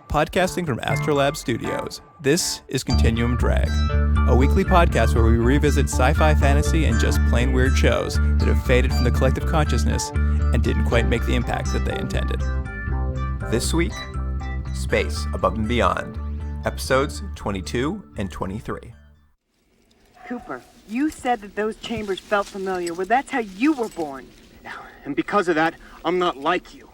Podcasting from Astrolab Studios, this is Continuum Drag, a weekly podcast where we revisit sci-fi, fantasy, and just plain weird shows that have faded from the collective consciousness and didn't quite make the impact that they intended. This week, Space Above and Beyond, episodes 22 and 23. Cooper, you said that those chambers felt familiar. Well, that's how you were born. And because of that, I'm not like you.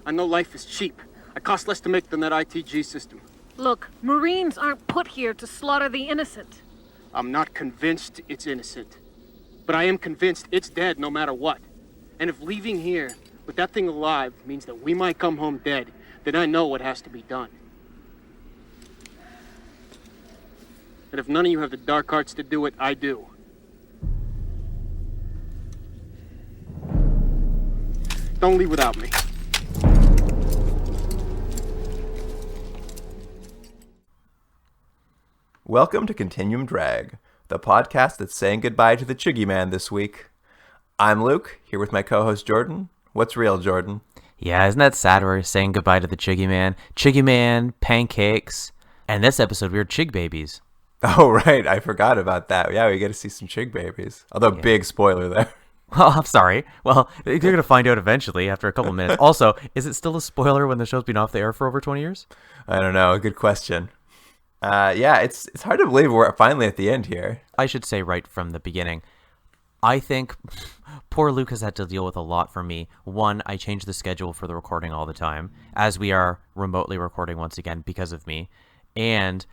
I know life is cheap. It costs less to make than that ITG system. Look, Marines aren't put here to slaughter the innocent. I'm not convinced it's innocent. But I am convinced it's dead no matter what. And if leaving here with that thing alive means that we might come home dead, then I know what has to be done. And if none of you have the dark arts to do it, I do. Don't leave without me. Welcome to Continuum Drag, the podcast that's saying goodbye to the Chiggy Man this week. I'm Luke, here with my co-host Jordan. What's real, Jordan? Yeah, isn't that sad we're saying goodbye to the Chiggy Man? Chiggy Man, pancakes, and this episode we were Chig babies. Oh, right, I forgot about that. Yeah, we get to see some Chig babies. Although, big spoiler there. Well, I'm sorry. Well, you're going to find out eventually after a couple minutes. Also, is it still a spoiler when the show's been off the air for over 20 years? I don't know, good question. Yeah, it's hard to believe we're finally at the end here. I should say right from the beginning, I think poor Luke has had to deal with a lot for me. One, I changed the schedule for the recording all the time, as we are remotely recording once again because of me. And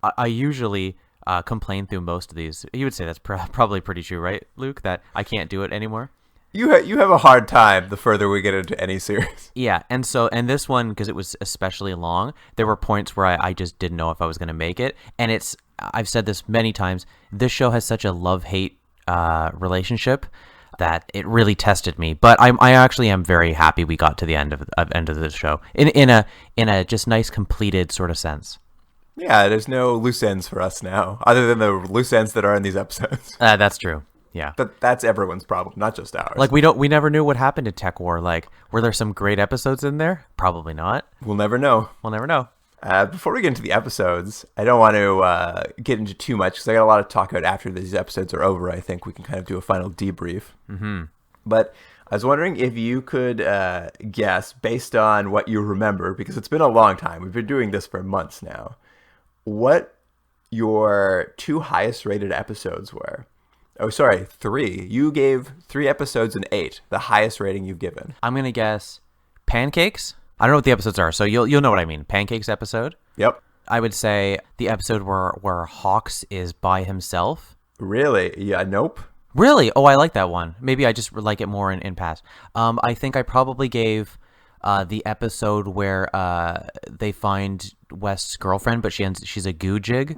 I usually complain through most of these. You would say that's probably pretty true, right, Luke, that I can't do it anymore? You have a hard time the further we get into any series. Yeah, and this one, because it was especially long, there were points where I just didn't know if I was going to make it. And I've said this many times, this show has such a love-hate relationship that it really tested me. But I actually am very happy we got to the end of the show in a just nice completed sort of sense. Yeah, there's no loose ends for us now, other than the loose ends that are in these episodes. That's true. Yeah. But that's everyone's problem, not just ours. Like we never knew what happened in Tech War. Like, were there some great episodes in there? Probably not. We'll never know. Before we get into the episodes, I don't want to get into too much because I got a lot to talk about after these episodes are over. I think we can kind of do a final debrief. Mm-hmm. But I was wondering if you could guess, based on what you remember, because it's been a long time. We've been doing this for months now. What your two highest rated episodes were. Oh, sorry, 3. You gave 3 episodes and 8, the highest rating you've given. I'm going to guess Pancakes. I don't know what the episodes are, so you'll know what I mean. Pancakes episode? Yep. I would say the episode where Hawks is by himself. Really? Yeah, nope. Really? Oh, I like that one. Maybe I just like it more in past. I think I probably gave the episode where they find West's girlfriend, but she's a goo chig.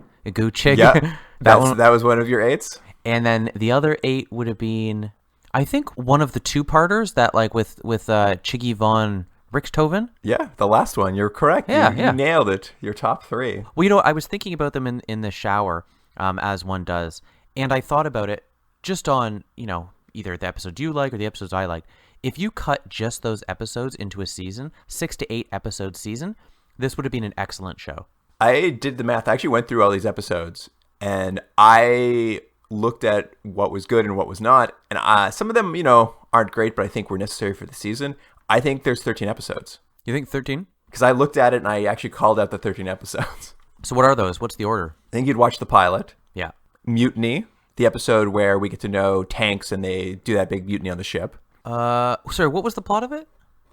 Yeah, that was one of your 8s? And then the other 8 would have been, I think, one of the 2-parters that, like, with Chiggy von Richthofen. Yeah, the last one. You're correct. Yeah, you nailed it. Your top 3. Well, I was thinking about them in the shower, as one does, and I thought about it just on, either the episode you like or the episodes I like. If you cut just those episodes into a season, 6 to 8 episode season, this would have been an excellent show. I did the math. I actually went through all these episodes, and I looked at what was good and what was not, and some of them aren't great, but I think were necessary for the season. I think there's 13 episodes. You think 13? Because I looked at it and I actually called out the 13 episodes. So what are those? What's the order? I think you'd watch the pilot. Yeah. Mutiny, the episode where we get to know tanks and they do that big mutiny on the ship. Sorry, what was the plot of it?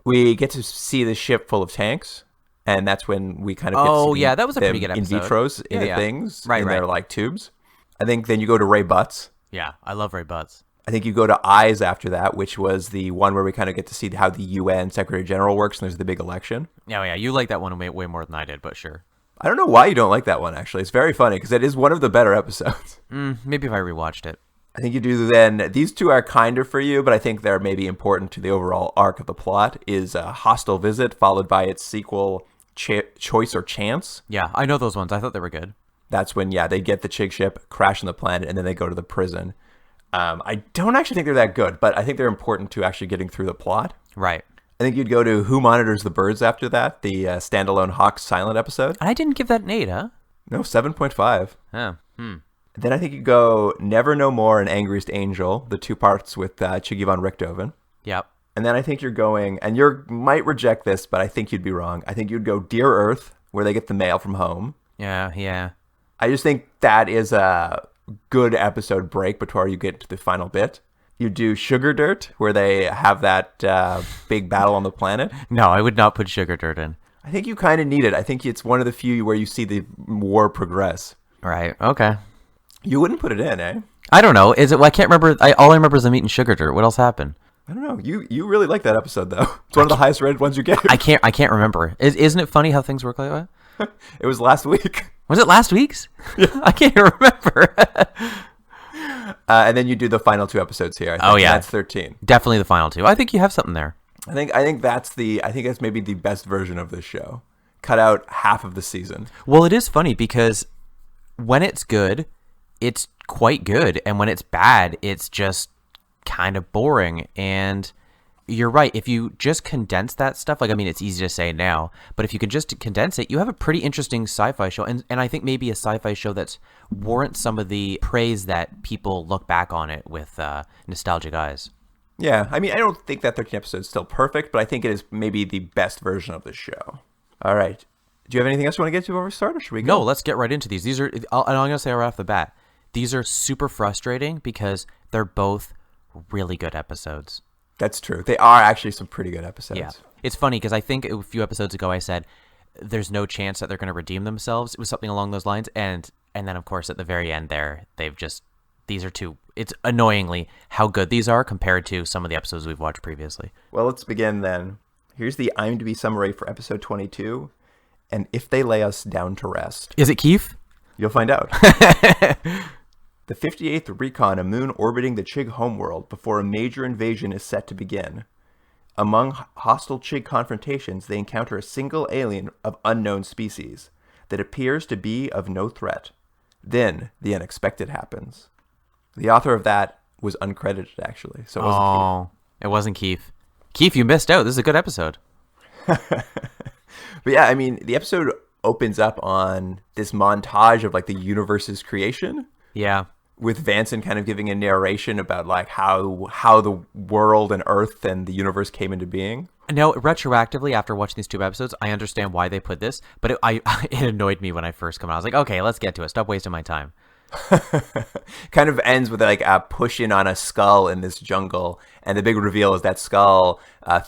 We get to see the ship full of tanks, and that's when we kind of get to see that was a pretty good episode. In vitros in the things, right, their like tubes. I think then you go to Ray Butts. Yeah, I love Ray Butts. I think you go to Eyes after that, which was the one where we kind of get to see how the UN Secretary General works, and there's the big election. Yeah, you like that one way more than I did, but sure. I don't know why you don't like that one, actually. It's very funny, because it is one of the better episodes. Maybe if I rewatched it. I think you do then. These two are kinder for you, but I think they're maybe important to the overall arc of the plot, is a Hostile Visit, followed by its sequel, Choice or Chance. Yeah, I know those ones. I thought they were good. That's when, they get the Chig ship, crash on the planet, and then they go to the prison. I don't actually think they're that good, but I think they're important to actually getting through the plot. Right. I think you'd go to Who Monitors the Birds after that, the standalone Hawk Silent episode. I didn't give that an 8, huh? No, 7.5. Oh. Then I think you go Never No More and Angriest Angel, the 2 parts with Chiggy von Richthofen. Yep. And then I think you're going, and you might reject this, but I think you'd be wrong. I think you'd go Dear Earth, where they get the mail from home. Yeah. I just think that is a good episode break before you get to the final bit. You do Sugar Dirt, where they have that big battle on the planet. No, I would not put Sugar Dirt in. I think you kind of need it. I think it's one of the few where you see the war progress. Right. Okay. You wouldn't put it in, eh? I don't know. Is it? Well, I can't remember. All I remember is them eating Sugar Dirt. What else happened? I don't know. You really like that episode, though. It's one of the highest rated ones you get. I can't remember. Isn't it funny how things work like that? It was last week. Was it last week's? Yeah. I can't remember. And then you do the final 2 episodes here. I think. Oh, yeah. That's 13. Definitely the final 2. I think you have something there. I think that's maybe the best version of this show. Cut out half of the season. Well, it is funny because when it's good, it's quite good, and when it's bad, it's just kind of boring. And you're right. If you just condense that stuff, like, I mean, it's easy to say now, but if you can just condense it, you have a pretty interesting sci-fi show, and I think maybe a sci-fi show that's warrants some of the praise that people look back on it with nostalgic eyes. Yeah, I mean, I don't think that 13 episode is still perfect, but I think it is maybe the best version of the show. All right. Do you have anything else you want to get to before we start, or should we go? No, let's get right into these. And I'm going to say right off the bat, these are super frustrating because they're both really good episodes. That's true. They are actually some pretty good episodes. Yeah. It's funny because I think a few episodes ago I said there's no chance that they're going to redeem themselves. It was something along those lines. And then, of course, at the very end there, these are two. It's annoyingly how good these are compared to some of the episodes we've watched previously. Well, let's begin then. Here's the IMDb summary for episode 22. And If They Lay Us Down to Rest. Is it Keith? You'll find out. The 58th recon a moon orbiting the Chig homeworld before a major invasion is set to begin. Among hostile Chig confrontations, they encounter a single alien of unknown species that appears to be of no threat. Then, the unexpected happens. The author of that was uncredited, actually, so it wasn't Keith. It wasn't Keith. Keith, you missed out. This is a good episode. But yeah, I mean, the episode opens up on this montage of, like, the universe's creation. Yeah. With Vanson kind of giving a narration about, like, how the world and Earth and the universe came into being. Now, retroactively, after watching these 2 episodes, I understand why they put this, but it annoyed me when I first come out. I was like, okay, let's get to it. Stop wasting my time. Kind of ends with, like, a push in on a skull in this jungle, and the big reveal is that skull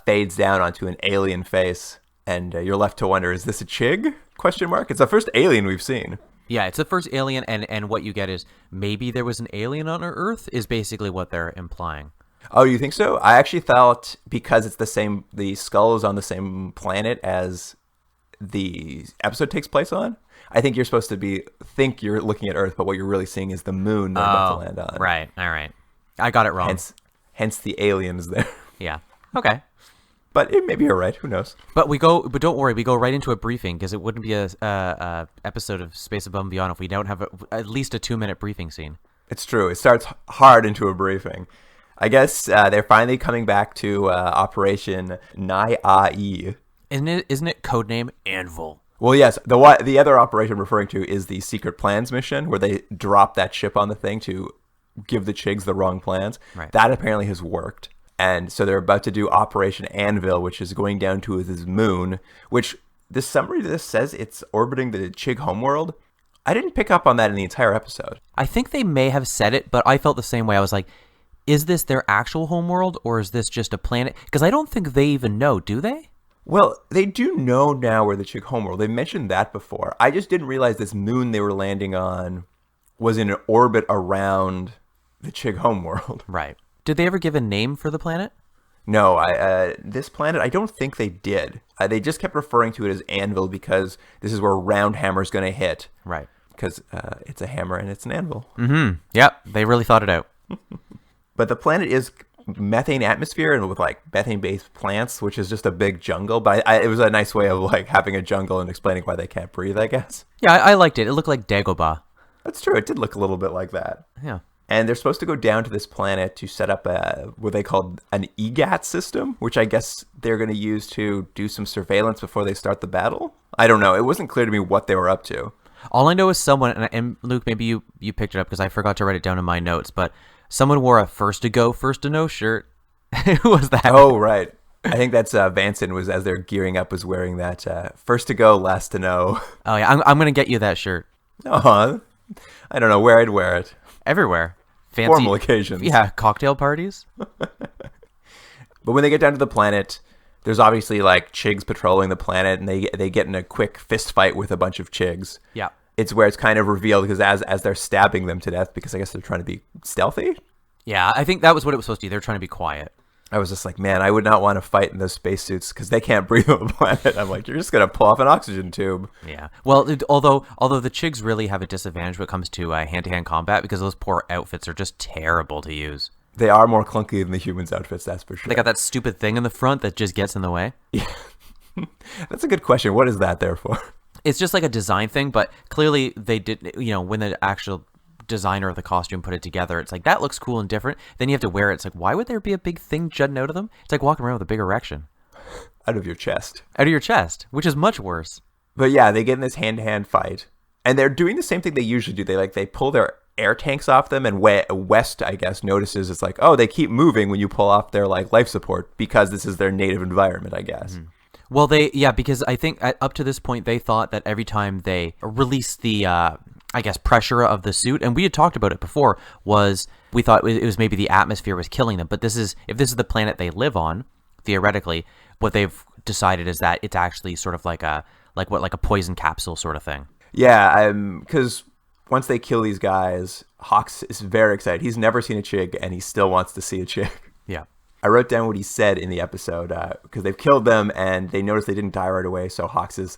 fades down onto an alien face, and you're left to wonder, is this a Chig? ? It's the first alien we've seen. Yeah, it's the first alien, and what you get is maybe there was an alien on our Earth is basically what they're implying. Oh, you think so? I actually thought because it's the skull is on the same planet as the episode takes place on. I think you're supposed to think you're looking at Earth, but what you're really seeing is the moon they're about to land on. Right, all right. I got it wrong. Hence the aliens there. Yeah, okay. But maybe you're right. Who knows? But don't worry. We go right into a briefing because it wouldn't be a episode of Space Above and Beyond if we don't have at least a 2-minute briefing scene. It's true. It starts hard into a briefing. I guess they're finally coming back to Operation Nai-A-E. Isn't it codename Anvil? Well, yes. The other operation I'm referring to is the Secret Plans mission, where they drop that ship on the thing to give the Chigs the wrong plans. Right. That apparently has worked. And so they're about to do Operation Anvil, which is going down to this moon, which the summary of this says it's orbiting the Chig homeworld. I didn't pick up on that in the entire episode. I think they may have said it, but I felt the same way. I was like, is this their actual homeworld, or is this just a planet? Because I don't think they even know, do they? Well, they do know now where the Chig homeworld. They mentioned that before. I just didn't realize this moon they were landing on was in an orbit around the Chig homeworld. Right. Did they ever give a name for the planet? No, this planet, I don't think they did. They just kept referring to it as Anvil because this is where Roundhammer's going to hit. Right. Because it's a hammer and it's an anvil. Mm-hmm. Yep, they really thought it out. But the planet is methane atmosphere and with, like, methane-based plants, which is just a big jungle. But it was a nice way of, like, having a jungle and explaining why they can't breathe, I guess. Yeah, I liked it. It looked like Dagobah. That's true. It did look a little bit like that. Yeah. And they're supposed to go down to this planet to set up what they called an EGAT system, which I guess they're going to use to do some surveillance before they start the battle. I don't know. It wasn't clear to me what they were up to. All I know is someone, and Luke, maybe you picked it up because I forgot to write it down in my notes, but someone wore a first to go, first to know shirt. Who was that? Oh, right. I think that's Vanson was, as they're gearing up, was wearing that first to go, last to know. Oh, yeah. I'm going to get you that shirt. I don't know where I'd wear it. Everywhere. Fancy, formal occasions. Yeah, cocktail parties. But when they get down to the planet, there's obviously like Chigs patrolling the planet, and they get in a quick fist fight with a bunch of Chigs. Yeah. It's where it's kind of revealed because as they're stabbing them to death, because I guess they're trying to be stealthy. Yeah, I think that was what it was supposed to be. They're trying to be quiet. I was just like, man, I would not want to fight in those spacesuits because they can't breathe on the planet. I'm like, you're just going to pull off an oxygen tube. Yeah. Well, although the Chigs really have a disadvantage when it comes to hand-to-hand combat because those poor outfits are just terrible to use. They are more clunky than the humans' outfits, that's for sure. They got that stupid thing in the front that just gets in the way. Yeah. That's a good question. What is that there for? It's just like a design thing, but clearly they did, when the actual designer of the costume put it together, it's like, that looks cool and different. Then you have to wear it. It's like, why would there be a big thing jutting out of them? It's like walking around with a big erection. Out of your chest. Out of your chest, which is much worse. But yeah, they get in this hand-to-hand fight. And they're doing the same thing they usually do. They pull their air tanks off them, and West, I guess, notices it's like, oh, they keep moving when you pull off their like life support because this is their native environment, I guess. Mm-hmm. Well, because I think up to this point they thought that every time they released the, I guess, pressure of the suit, and we had talked about it before, we thought it was maybe the atmosphere was killing them. But if this is the planet they live on, theoretically, what they've decided is that it's actually sort of like a poison capsule sort of thing. Yeah, because once they kill these guys, Hawks is very excited. He's never seen a Chig, and he still wants to see a Chig. Yeah. I wrote down what he said in the episode, because they've killed them, and they noticed they didn't die right away, so Hawks is,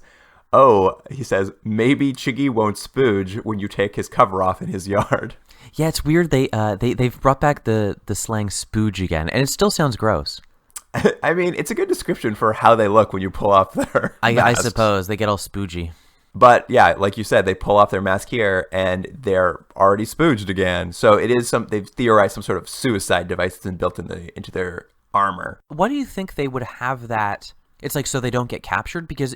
he says, maybe Chiggy won't spooge when you take his cover off in his yard. Yeah, it's weird. They've brought back the slang spooge again, and it still sounds gross. I mean, it's a good description for how they look when you pull off their I suppose. They get all spoogy. But yeah, like you said, they pull off their mask here, and they're already spooged again. So it is they've theorized some sort of suicide device that's been built into their armor. Why do you think they would have that? It's like so they don't get captured? Because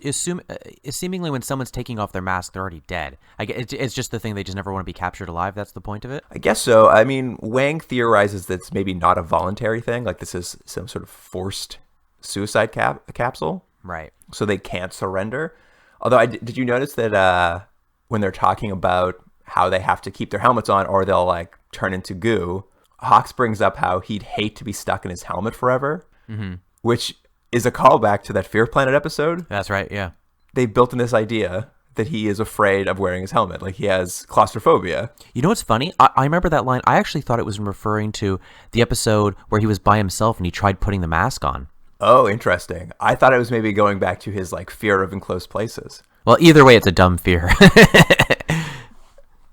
seemingly when someone's taking off their mask, they're already dead. It's just the thing, they just never want to be captured alive. That's the point of it? I guess so. I mean, Wang theorizes that it's maybe not a voluntary thing. Like this is some sort of forced suicide capsule. Right. So they can't surrender. Although, did you notice that when they're talking about how they have to keep their helmets on or they'll like turn into goo, Hawks brings up how he'd hate to be stuck in his helmet forever, which is a callback to that Fear Planet episode. That's right, yeah. They built in this idea that he is afraid of wearing his helmet, like he has claustrophobia. You know what's funny? I remember that line. I actually thought it was referring to the episode where he was by himself and he tried putting the mask on. Oh, interesting. I thought it was maybe going back to his like fear of enclosed places. Well, either way, it's a dumb fear.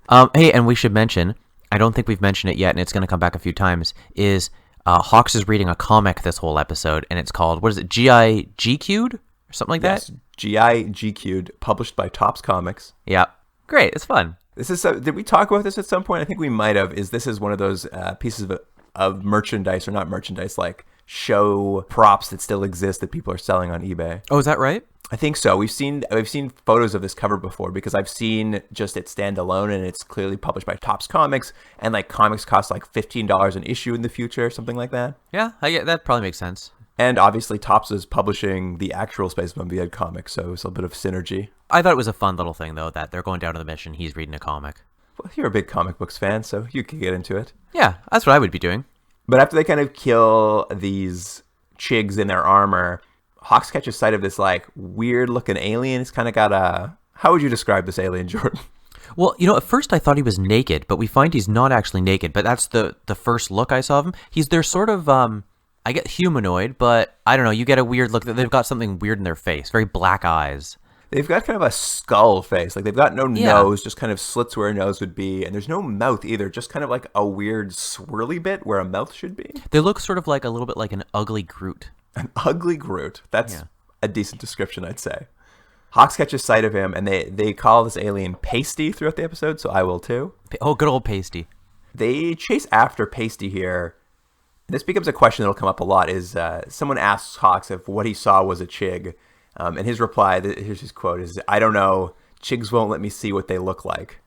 Hey, and we should mention, I don't think we've mentioned it yet, and it's going to come back a few times, is Hawks is reading a comic this whole episode, and it's called, what is it, GIGQ'd? Or something like that? GIGQ'd, published by Topps Comics. Yeah. Great, it's fun. This is did we talk about this at some point? I think we might have. This is one of those pieces of merchandise, or not merchandise, like show props that still exist that people are selling on eBay. Oh, is that right? I think so. We've seen photos of this cover before because I've seen just it stand alone, and it's clearly published by Topps Comics, and like comics cost like $15 an issue in the future, something like that. Yeah, that probably makes sense. And obviously Topps is publishing the actual Space Mountain comic, so it's a bit of synergy. I thought it was a fun little thing though that they're going down to the mission, he's reading a comic. Well, you're a big comic books fan, so you can get into it. Yeah, that's what I would be doing. But after they kind of kill these Chigs in their armor, Hawks catches sight of this like weird looking alien. It's kind of got how would you describe this alien, Jordan? Well, at first I thought he was naked, but we find he's not actually naked. But that's the first look I saw of him. They're sort of, I get humanoid, but I don't know. You get a weird look. They've got something weird in their face. Very black eyes. They've got kind of a skull face. Like they've got no nose, just kind of slits where a nose would be. And there's no mouth either. Just kind of like a weird swirly bit where a mouth should be. They look sort of like a little bit like an ugly Groot. An ugly Groot. That's a decent description, I'd say. Hawks catches sight of him, and they call this alien Pasty throughout the episode, so I will too. Oh, good old Pasty. They chase after Pasty here. This becomes a question that'll come up a lot. Is someone asks Hawks if what he saw was a Chig, and his reply, here's his quote, is, "I don't know. Chigs won't let me see what they look like,"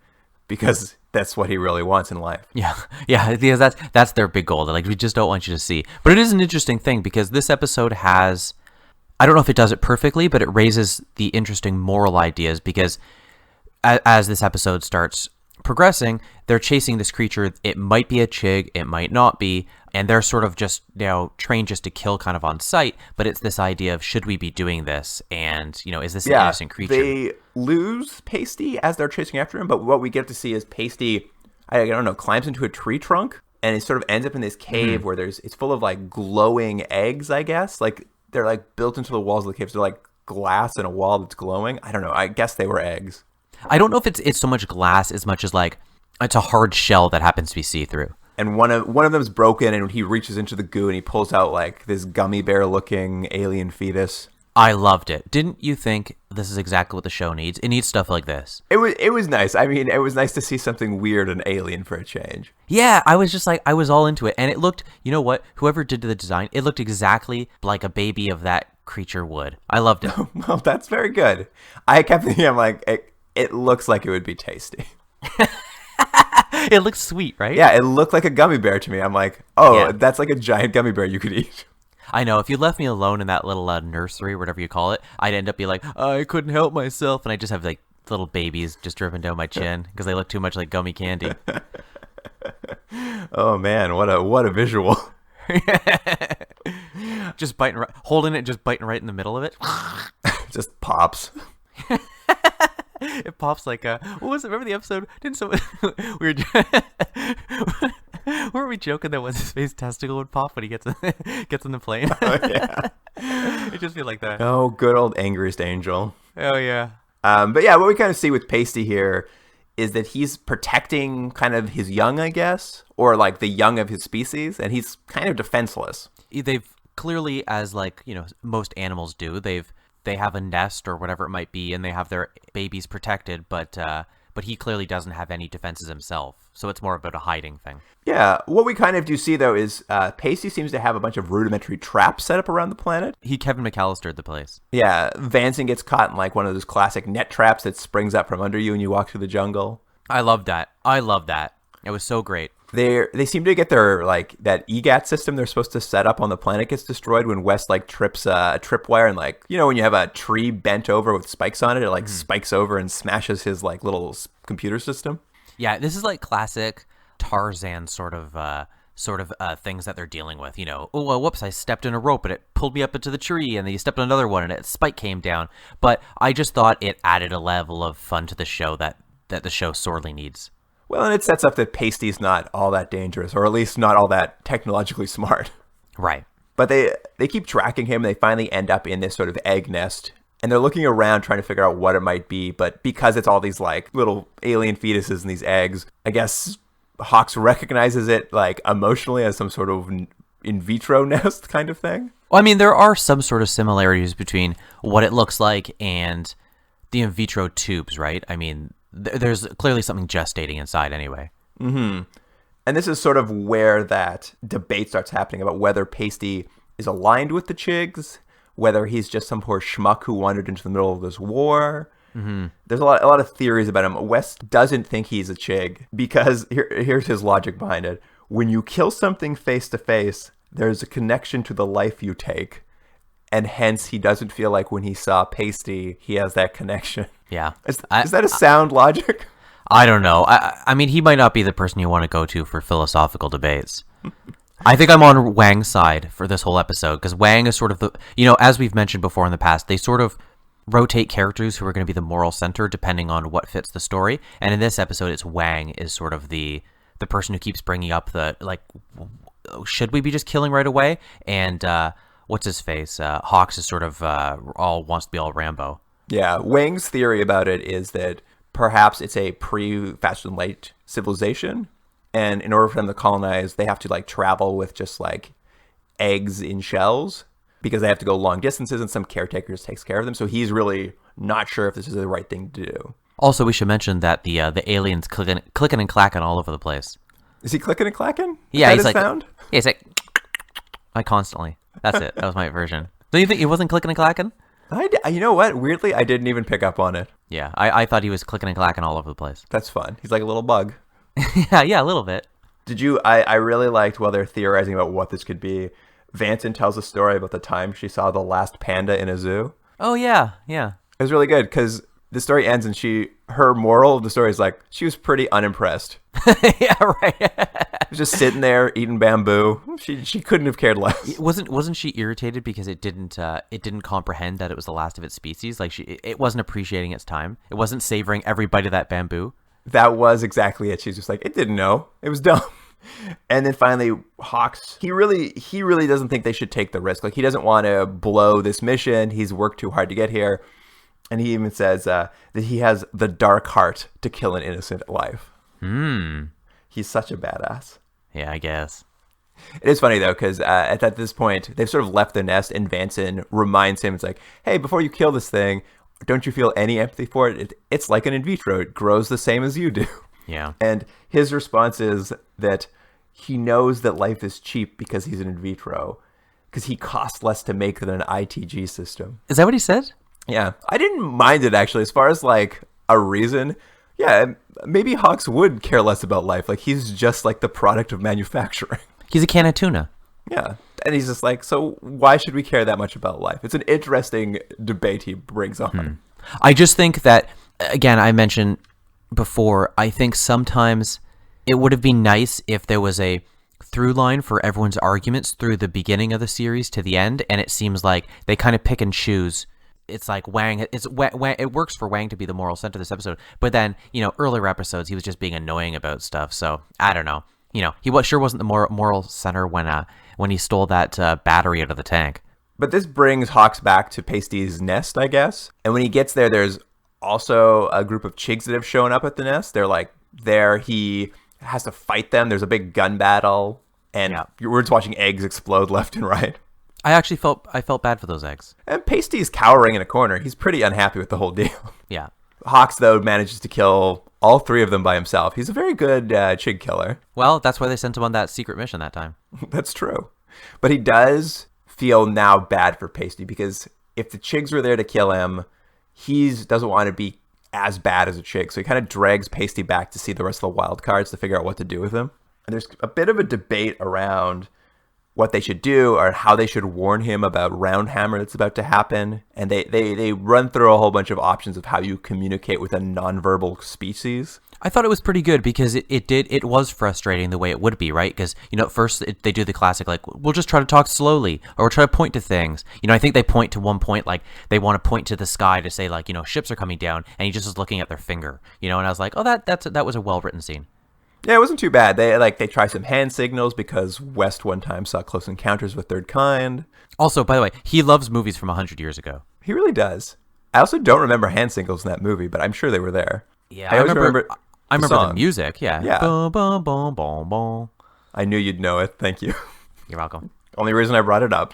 because that's what he really wants in life. Yeah, because that's their big goal. They're like, we just don't want you to see. But it is an interesting thing because this episode has, I don't know if it does it perfectly, but it raises the interesting moral ideas because as this episode starts progressing, they're chasing this creature. It might be a Chig, it might not be, and they're sort of just, trained just to kill kind of on sight, but it's this idea of, should we be doing this? And, is this an innocent creature? They lose Pasty as they're chasing after him, but what we get to see is Pasty, I don't know, climbs into a tree trunk, and it sort of ends up in this cave where it's full of, like, glowing eggs, I guess. Like, they're, like, built into the walls of the cave, so they're, like, glass in a wall that's glowing. I don't know. I guess they were eggs. I don't know if it's so much glass as much as, like, it's a hard shell that happens to be see-through. And one of them's broken, and he reaches into the goo and he pulls out like this gummy bear looking alien fetus. I loved it. Didn't you think this is exactly what the show needs? It needs stuff like this. It was nice. I mean, it was nice to see something weird and alien for a change. Yeah, I was just like, I was all into it. And it looked, you know what? Whoever did the design, it looked exactly like a baby of that creature would. I loved it. Well, that's very good. I kept thinking, I'm like, it looks like it would be tasty. It looks sweet, right? Yeah, it looked like a gummy bear to me. I'm like, that's like a giant gummy bear you could eat. I know. If you left me alone in that little nursery, or whatever you call it, I'd end up being like, I couldn't help myself. And I just have like little babies just dripping down my chin because they look too much like gummy candy. Oh, man, what a visual. Just biting, holding it, just biting right in the middle of it. Just pops. It pops like what was it? Remember the episode? Didn't someone weren't we joking that was his face testicle would pop when he gets in the plane? Oh, yeah. It just feel like that. Oh, good old angriest angel. Oh yeah. But yeah, what we kind of see with Pasty here is that he's protecting kind of his young, I guess, or like the young of his species, and he's kind of defenseless. They've clearly, as like most animals do, they have a nest or whatever it might be, and they have their babies protected, but he clearly doesn't have any defenses himself, so it's more about a hiding thing. Yeah, what we kind of do see, though, is Pasty seems to have a bunch of rudimentary traps set up around the planet. He Kevin McAllistered the place. Yeah, Vanson gets caught in like one of those classic net traps that springs up from under you and you walk through the jungle. I love that. It was so great. They seem to get their, like, that EGAT system they're supposed to set up on the planet gets destroyed when West, like, trips a tripwire and, like, when you have a tree bent over with spikes on it, it, like, spikes over and smashes his, like, little computer system. Yeah, this is, like, classic Tarzan sort of things that they're dealing with. Oh, well, whoops, I stepped in a rope and it pulled me up into the tree, and then you stepped on another one and a spike came down. But I just thought it added a level of fun to the show that the show sorely needs. Well, and it sets up that Pasty's not all that dangerous, or at least not all that technologically smart. Right. But they keep tracking him, and they finally end up in this sort of egg nest, and they're looking around trying to figure out what it might be, but because it's all these, like, little alien fetuses in these eggs, I guess Hawks recognizes it, like, emotionally as some sort of in vitro nest kind of thing. Well, I mean, there are some sort of similarities between what it looks like and the in vitro tubes, right? I mean, there's clearly something gestating inside anyway. Mm-hmm. And this is sort of where that debate starts happening about whether Pasty is aligned with the Chigs, whether he's just some poor schmuck who wandered into the middle of this war. Mm-hmm. There's a lot of theories about him. West doesn't think he's a Chig because here's his logic behind it. When you kill something face to face, there's a connection to the life you take. And hence, he doesn't feel like when he saw Pasty, he has that connection. Yeah. Is that a sound logic? I don't know. I mean, he might not be the person you want to go to for philosophical debates. I think I'm on Wang's side for this whole episode, because Wang is sort of the, as we've mentioned before in the past, they sort of rotate characters who are going to be the moral center depending on what fits the story. And in this episode, it's Wang is sort of the person who keeps bringing up the, like, should we be just killing right away? And what's his face? Hawks is sort of wants to be all Rambo. Yeah, Wang's theory about it is that perhaps it's a pre-Faster Than Light civilization, and in order for them to colonize, they have to, like, travel with just, like, eggs in shells, because they have to go long distances, and some caretaker just takes care of them, so he's really not sure if this is the right thing to do. Also, we should mention that the aliens clicking and clacking all over the place. Is he clicking and clacking? Yeah, Is he's that his like, sound? yeah, he's like constantly. That's it. That was my version. Do you think he wasn't clicking and clacking? You know what? Weirdly, I didn't even pick up on it. Yeah, I thought he was clicking and clacking all over the place. That's fun. He's like a little bug. yeah, a little bit. I really liked while they're theorizing about what this could be. Vanson tells a story about the time she saw the last panda in a zoo. Oh, yeah, yeah. It was really good because the story ends and her moral of the story is like, she was pretty unimpressed. yeah, right. She was just sitting there eating bamboo. She couldn't have cared less. Wasn't she irritated because it didn't comprehend that it was the last of its species? Like it wasn't appreciating its time. It wasn't savoring every bite of that bamboo. That was exactly it. She's just like, it didn't know. It was dumb. And then finally, Hawks, he really doesn't think they should take the risk. Like, he doesn't want to blow this mission. He's worked too hard to get here. And he even says that he has the dark heart to kill an innocent life. He's such a badass. Yeah, I guess. It is funny, though, because at this point, they've sort of left the nest, and Vanson reminds him, it's like, hey, before you kill this thing, don't you feel any empathy for it? It's like an in vitro. It grows the same as you do. Yeah. And his response is that he knows that life is cheap because he's an in vitro, because he costs less to make than an ITG system. Is that what he said? Yeah. I didn't mind it, actually. As far as, like, a reason, yeah, maybe Hawks would care less about life. Like, he's just, like, the product of manufacturing. He's a can of tuna. Yeah. And he's just like, so why should we care that much about life? It's an interesting debate he brings on. I just think that, again, I mentioned before, I think sometimes it would have been nice if there was a through line for everyone's arguments through the beginning of the series to the end, and it seems like they kind of pick and choose. It's like Wang, it works for Wang to be the moral center of this episode, but then, earlier episodes, he was just being annoying about stuff, so I don't know. He wasn't the moral center when he stole that battery out of the tank. But this brings Hawks back to Pasty's nest, I guess. And when he gets there, there's also a group of Chigs that have shown up at the nest. They're like there. He has to fight them. There's a big gun battle, and we're just watching eggs explode left and right. I actually felt bad for those eggs. And Pasty's cowering in a corner. He's pretty unhappy with the whole deal. Yeah. Hawks, though, manages to kill all three of them by himself. He's a very good Chig killer. Well, that's why they sent him on that secret mission that time. That's true. But he does feel now bad for Pasty, because if the Chigs were there to kill him, he doesn't want to be as bad as a Chig. So he kind of drags Pasty back to see the rest of the wild cards to figure out what to do with him. And there's a bit of a debate around what they should do or how they should warn him about Roundhammer that's about to happen. And they run through a whole bunch of options of how you communicate with a nonverbal species. I thought it was pretty good because it was frustrating the way it would be, right? Because, at first they do the classic, like, we'll just try to talk slowly or try to point to things. I think they point to one point, like, they want to point to the sky to say, like, ships are coming down, and he just is looking at their finger, and I was like, oh, that was a well-written scene. Yeah, it wasn't too bad. They try some hand signals because West one time saw Close Encounters with Third Kind. Also, by the way, he loves movies from 100 years ago. He really does. I also don't remember hand signals in that movie, but I'm sure they were there. Yeah, I always remember the music. Yeah. Yeah. Boom, boom, boom, boom, boom. I knew you'd know it. Thank you. You're welcome. Only reason I brought it up.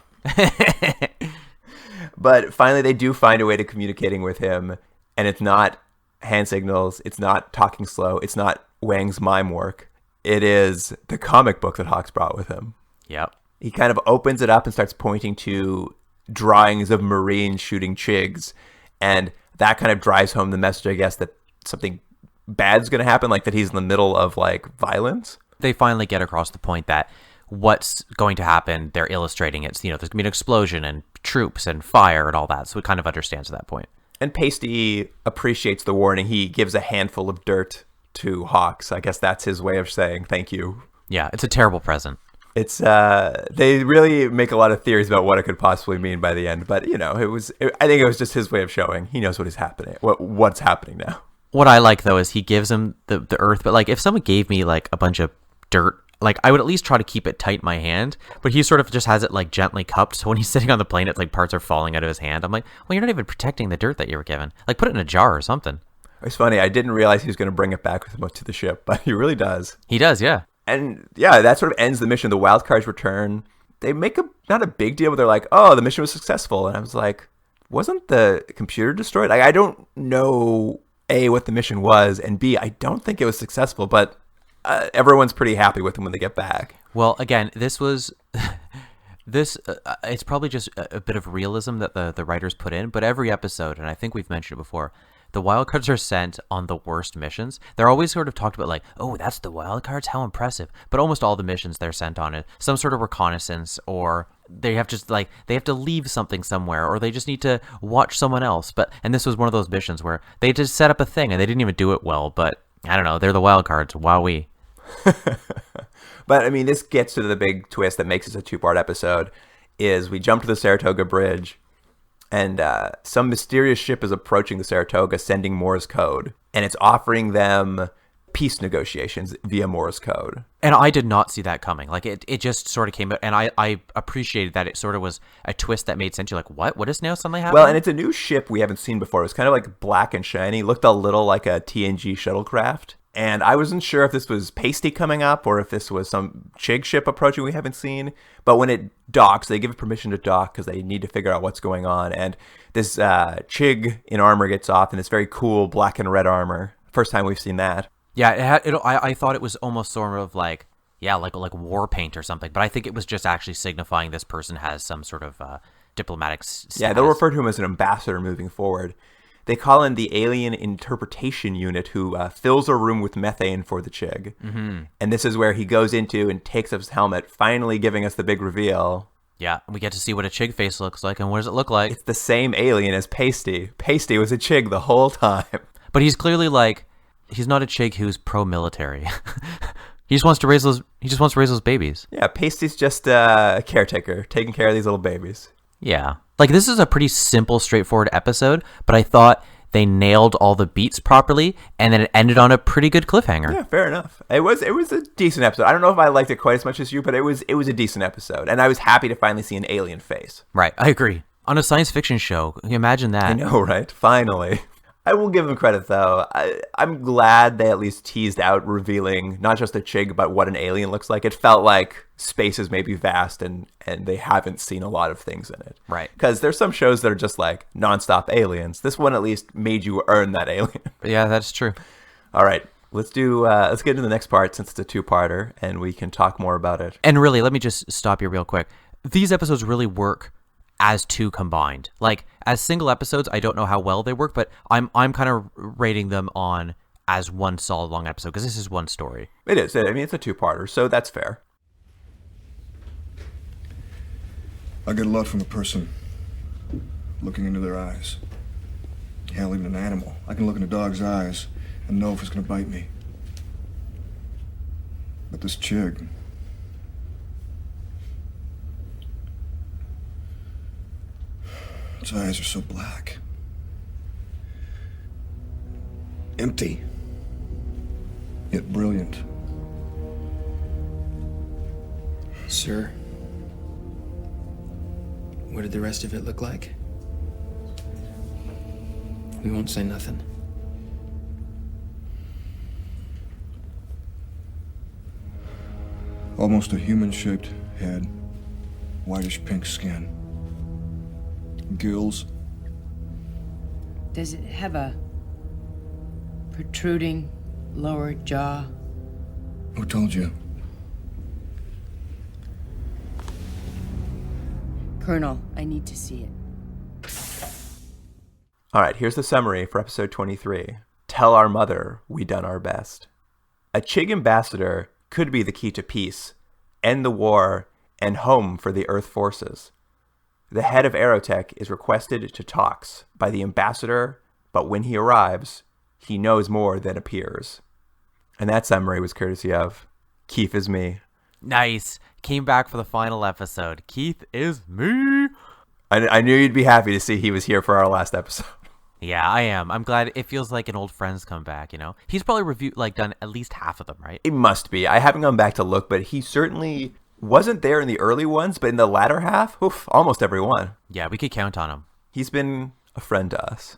But finally, they do find a way to communicating with him, and it's not hand signals. It's not talking slow. It's not Wang's mime work. It is the comic book that Hawks brought with him. Yep. He kind of opens it up and starts pointing to drawings of Marines shooting Chigs, and that kind of drives home the message, I guess, that something bad's going to happen, like that he's in the middle of, like, violence. They finally get across the point that what's going to happen, they're illustrating it. So, there's going to be an explosion and troops and fire and all that, so it kind of understands at that point. And Pasty appreciates the warning. He gives a handful of dirt to Hawks. I guess that's his way of saying thank you. Yeah, it's a terrible present. It's they really make a lot of theories about what it could possibly mean by the end, but I think it was just his way of showing he knows what is happening, what's happening now. What I like though is he gives him the earth, but like if someone gave me like a bunch of dirt, like I would at least try to keep it tight in my hand, but he sort of just has it like gently cupped, so when he's sitting on the plane, it's like parts are falling out of his hand. I'm like, well, you're not even protecting the dirt that you were given. Like put it in a jar or something. It's funny, I didn't realize he was going to bring it back with him to the ship, but he really does. He does, yeah. And yeah, that sort of ends the mission. The wildcards return. They make not a big deal, but they're like, oh, the mission was successful. And I was like, wasn't the computer destroyed? I don't know, A, what the mission was, and B, I don't think it was successful, but everyone's pretty happy with them when they get back. Well, again, this was it's probably just a bit of realism that the writers put in, but every episode, and I think we've mentioned it before, the wildcards are sent on the worst missions. They're always sort of talked about like, oh, that's the wildcards, how impressive. But almost all the missions they're sent on it, some sort of reconnaissance, or they have to leave something somewhere, or they just need to watch someone else. And this was one of those missions where they just set up a thing and they didn't even do it well, but I don't know, they're the wildcards. Wowee. But I mean, this gets to the big twist that makes this a 2-part episode, is we jump to the Saratoga Bridge, and some mysterious ship is approaching the Saratoga, sending Morse code, and it's offering them peace negotiations via Morse code. And I did not see that coming. Like, it just sort of came out, and I appreciated that it sort of was a twist that made sense. You're like, what? What is now suddenly happening? Well, and it's a new ship we haven't seen before. It was kind of like black and shiny, looked a little like a TNG shuttlecraft. And I wasn't sure if this was Pasty coming up or if this was some Chig ship approaching we haven't seen. But when it docks, they give it permission to dock because they need to figure out what's going on. And this Chig in armor gets off in this very cool black and red armor. First time we've seen that. Yeah, I thought it was almost sort of like war paint or something. But I think it was just actually signifying this person has some sort of diplomatic status. Yeah, they'll refer to him as an ambassador moving forward. They call in the Alien Interpretation Unit, who fills a room with methane for the Chig. Mm-hmm. And this is where he goes into and takes off his helmet, finally giving us the big reveal. Yeah, we get to see what a Chig face looks like, and what does it look like? It's the same alien as Pasty. Pasty was a Chig the whole time. But he's clearly he's not a Chig who's pro-military. He just wants to raise those babies. Yeah, Pasty's just a caretaker, taking care of these little babies. Yeah. Like, this is a pretty simple, straightforward episode, but I thought they nailed all the beats properly, and then it ended on a pretty good cliffhanger. Yeah, fair enough. It was a decent episode. I don't know if I liked it quite as much as you, but it was a decent episode, and I was happy to finally see an alien face. Right, I agree. On a science fiction show, can you imagine that? I know, right? Finally. I will give them credit, though. I'm glad they at least teased out revealing not just a Chig, but what an alien looks like. It felt like space is maybe vast and they haven't seen a lot of things in it. Right. Because there's some shows that are just like nonstop aliens. This one at least made you earn that alien. Yeah, that's true. All right. Let's get into the next part since it's a 2-parter and we can talk more about it. And really, let me just stop you real quick. These episodes really work as 2 combined. Like, as single episodes, I don't know how well they work, but I'm kind of rating them on as one solid long episode because this is one story. It is. I mean, it's a 2-parter, so that's fair. I get a lot from a person looking into their eyes. Hell, even an animal. I can look in a dog's eyes and know if it's gonna bite me. But this Chig, its eyes are so black. Empty. Yet brilliant. Sir, what did the rest of it look like? We won't say nothing. Almost a human-shaped head. Whitish pink skin. Gills. Does it have a protruding lower jaw? Who told you? Colonel, I need to see it. All right, here's the summary for episode 23. Tell our mother we done our best. A Chig ambassador could be the key to peace, end the war, and home for the Earth forces. The head of Aerotech is requested to talks by the ambassador, but when he arrives, he knows more than appears. And that summary was courtesy of Keith is me. Nice. Came back for the final episode. Keith is me. I knew you'd be happy to see he was here for our last episode. Yeah, I am. I'm glad. It feels like an old friend's come back, you know? He's probably done at least half of them, right? It must be. I haven't gone back to look, but he certainly wasn't there in the early ones, but in the latter half, almost every one. Yeah, we could count on him. He's been a friend to us.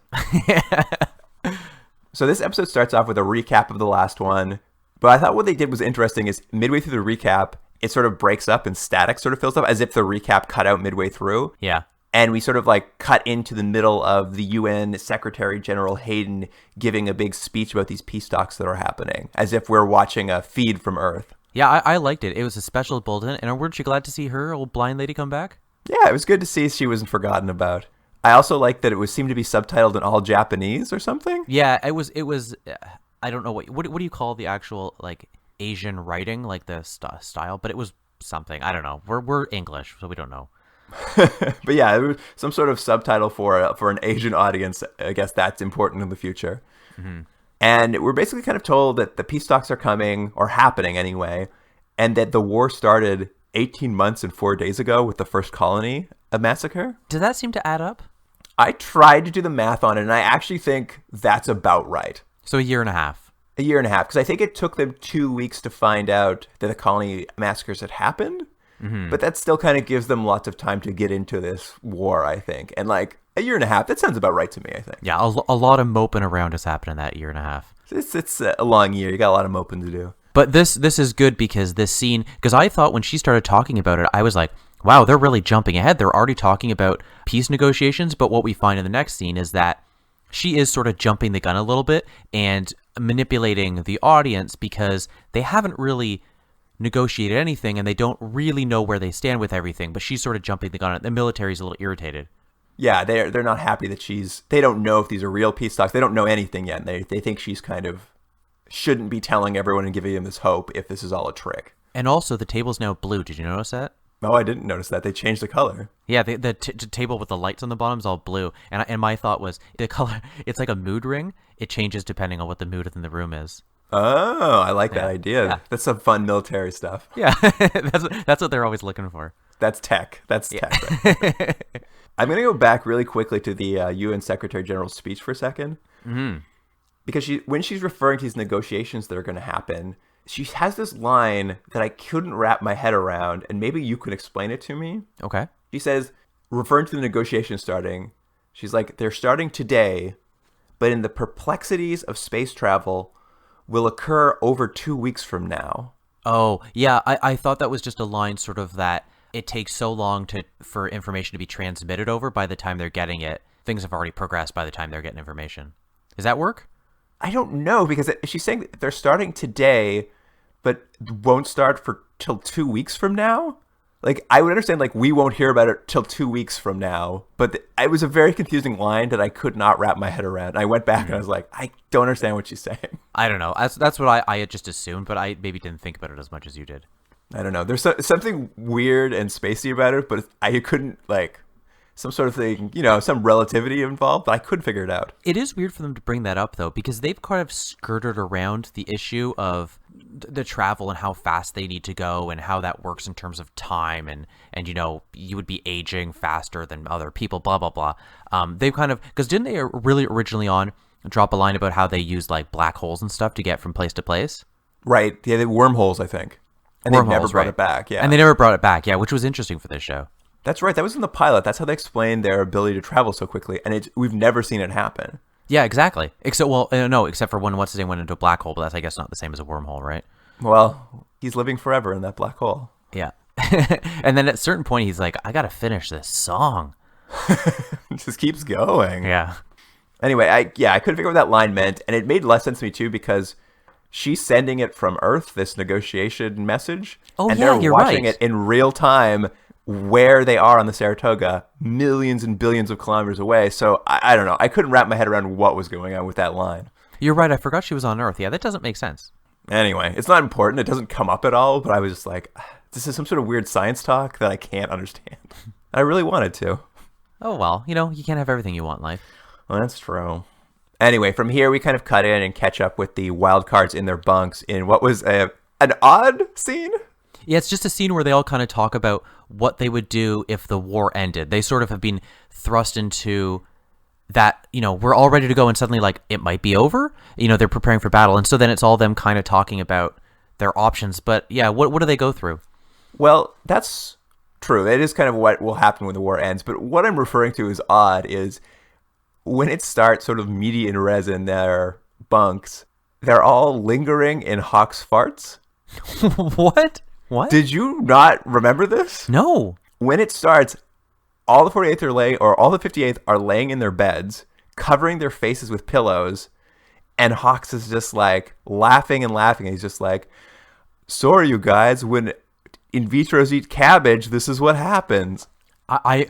So this episode starts off with a recap of the last one, but I thought what they did was interesting is midway through the recap, it sort of breaks up and static sort of fills up as if the recap cut out midway through. Yeah. And we sort of like cut into the middle of the UN Secretary General Hayden giving a big speech about these peace talks that are happening, as if we're watching a feed from Earth. Yeah, I liked it. It was a special bulletin. And weren't you glad to see her old blind lady come back? Yeah, it was good to see she wasn't forgotten about. I also liked that it was seemed to be subtitled in all Japanese or something. Yeah, it was. I don't know what do you call the actual like Asian writing, like the style, but it was something. I don't know. We're English, so we don't know. But yeah, it was some sort of subtitle for an Asian audience. I guess that's important in the future. Mm-hmm. And we're basically kind of told that the peace talks are coming, or happening anyway, and that the war started 18 months and 4 days ago with the first colony massacre. Does that seem to add up? I tried to do the math on it, and I actually think that's about right. So a year and a half. A year and a half, because I think it took them 2 weeks to find out that the colony massacres had happened. Mm-hmm. But that still kind of gives them lots of time to get into this war, I think. And like a year and a half, that sounds about right to me, I think. Yeah, a lot of moping around has happened in that year and a half. It's a long year. You got a lot of moping to do. But this is good because this scene, because I thought when she started talking about it, I was like, wow, they're really jumping ahead. They're already talking about peace negotiations. But what we find in the next scene is that she is sort of jumping the gun a little bit and manipulating the audience because they haven't really negotiated anything and they don't really know where they stand with everything. But she's sort of jumping the gun. The military's a little irritated. Yeah, they're not happy that they don't know if these are real peace talks. They don't know anything yet. And they think she's kind of shouldn't be telling everyone and giving them this hope if this is all a trick. And also the table's now blue. Did you notice that? Oh, I didn't notice that. They changed the color. Yeah, the table with the lights on the bottom is all blue. And my thought was the color, it's like a mood ring. It changes depending on what the mood in the room is. Oh, I like that idea. Yeah. That's some fun military stuff. Yeah, that's what they're always looking for. That's tech. That's tech. Right? I'm going to go back really quickly to the UN Secretary General's speech for a second. Mm-hmm. Because when she's referring to these negotiations that are going to happen, she has this line that I couldn't wrap my head around, and maybe you can explain it to me. Okay. She says, referring to the negotiations starting, she's like, they're starting today, but in the perplexities of space travel will occur over 2 weeks from now. Oh, yeah, I thought that was just a line sort of that it takes so long for information to be transmitted over. By the time they're getting it, things have already progressed by the time they're getting information. Does that work? I don't know, because she's saying that they're starting today, but won't start till 2 weeks from now. Like, I would understand, like, we won't hear about it till 2 weeks from now. But it was a very confusing line that I could not wrap my head around. I went back and I was like, I don't understand what she's saying. I don't know. That's what I had just assumed, but I maybe didn't think about it as much as you did. I don't know. There's something weird and spacey about it, but I couldn't, like, some sort of thing, some relativity involved, but I couldn't figure it out. It is weird for them to bring that up, though, because they've kind of skirted around the issue of the travel and how fast they need to go and how that works in terms of time and you would be aging faster than other people, blah, blah, blah. They've kind of, because didn't they really originally drop a line about how they use like black holes and stuff to get from place to place? Right. Yeah, they wormholes, I think. And they never brought it back, yeah. And they never brought it back, yeah, which was interesting for this show. That's right. That was in the pilot. That's how they explained their ability to travel so quickly. And we've never seen it happen. Yeah, exactly. Except for when what's his name went into a black hole, but that's, I guess, not the same as a wormhole, right? Well, he's living forever in that black hole. Yeah. And then at a certain point, he's like, I got to finish this song. It just keeps going. Yeah. Anyway, I couldn't figure out what that line meant. And it made less sense to me, too, because she's sending it from Earth, this negotiation message. Oh, and yeah, they're you're watching right. it in real time where they are on the Saratoga, millions and billions of kilometers away. So I don't know. I couldn't wrap my head around what was going on with that line. You're right. I forgot she was on Earth. Yeah, that doesn't make sense. Anyway, it's not important. It doesn't come up at all. But I was just like, this is some sort of weird science talk that I can't understand. I really wanted to. Oh, well, you can't have everything you want in life. Well, that's true. Anyway, from here, we kind of cut in and catch up with the wild cards in their bunks in what was an odd scene. Yeah, it's just a scene where they all kind of talk about what they would do if the war ended. They sort of have been thrust into that, we're all ready to go and suddenly like it might be over. They're preparing for battle. And so then it's all them kind of talking about their options. But yeah, what do they go through? Well, that's true. It is kind of what will happen when the war ends. But what I'm referring to as odd is when it starts sort of median res in their bunks, they're all lingering in Hawk's farts. What? Did you not remember this? No. When it starts, all the 48th are laying, or all the 58th are laying in their beds, covering their faces with pillows, and Hawks is just like laughing and laughing. He's just like, sorry, you guys, when in vitros eat cabbage, this is what happens. I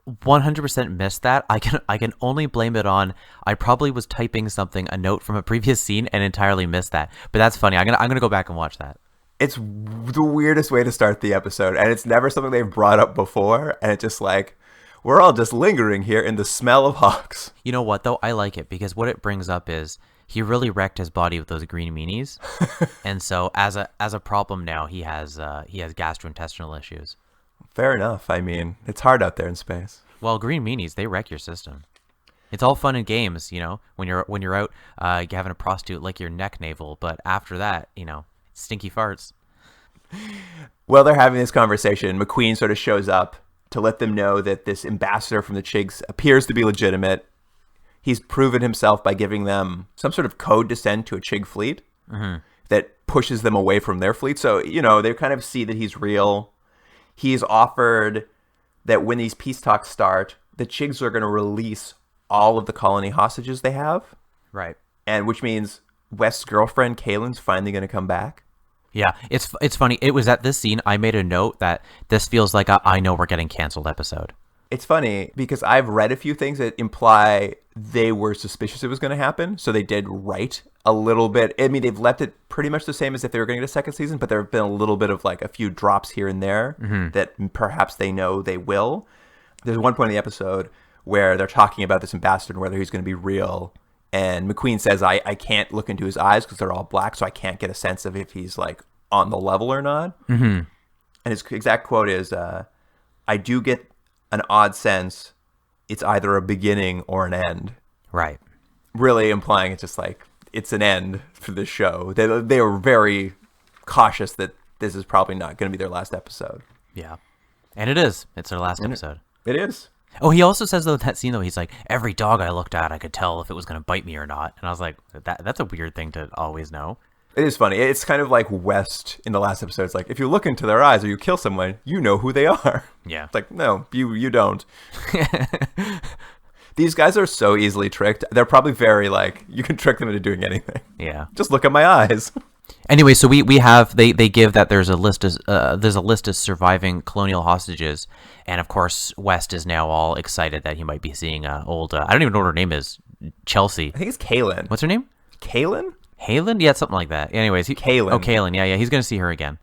100% missed that. I can only blame it on I probably was typing something, a note from a previous scene, and entirely missed that. But that's funny. I'm gonna go back and watch that. It's the weirdest way to start the episode, and it's never something they've brought up before, and it's just like, we're all just lingering here in the smell of Hawks. You know what, though? I like it, because what it brings up is he really wrecked his body with those green meanies, and so as a problem now, he has gastrointestinal issues. Fair enough. I mean, it's hard out there in space. Well, green meanies, they wreck your system. It's all fun and games, when you're out having a prostitute lick your neck navel, but after that, stinky farts. While they're having this conversation, McQueen sort of shows up to let them know that this ambassador from the Chigs appears to be legitimate. He's proven himself by giving them some sort of code to send to a Chig fleet that pushes them away from their fleet. So, they kind of see that he's real. He's offered that when these peace talks start, the Chigs are going to release all of the colony hostages they have. Right. And which means West's girlfriend, Kaylin's finally going to come back. Yeah, it's funny. It was at this scene I made a note that this feels like a I know we're getting canceled episode. It's funny because I've read a few things that imply they were suspicious it was going to happen. So they did write a little bit. I mean, they've left it pretty much the same as if they were going to get a second season, but there have been a little bit of like a few drops here and there that perhaps they know they will. There's one point in the episode where they're talking about this ambassador and whether he's going to be real. And McQueen says, I can't look into his eyes because they're all black, so I can't get a sense of if he's like on the level or not. And his exact quote is, I do get an odd sense it's either a beginning or an end. Right. Really implying it's just like, it's an end for this show. They were very cautious that this is probably not going to be their last episode. Yeah. And it is. It's their last episode. It is. Oh, he also says, though, that scene, though, he's like, every dog I looked at, I could tell if it was going to bite me or not. And I was like, that's a weird thing to always know. It is funny. It's kind of like West in the last episode. It's like, if you look into their eyes or you kill someone, you know who they are. Yeah. It's like, no, you don't. These guys are so easily tricked. They're probably very like, you can trick them into doing anything. Yeah. Just look at my eyes. Anyway, so we have they give that there's a list of surviving colonial hostages, and of course West is now all excited that he might be seeing old I don't even know what her name is, Chelsea. I think it's Kaylin. What's her name? Kaylin? Halen? Yeah, something like that. Anyways, Kaylin. Oh, Kaylin. Yeah. He's gonna see her again.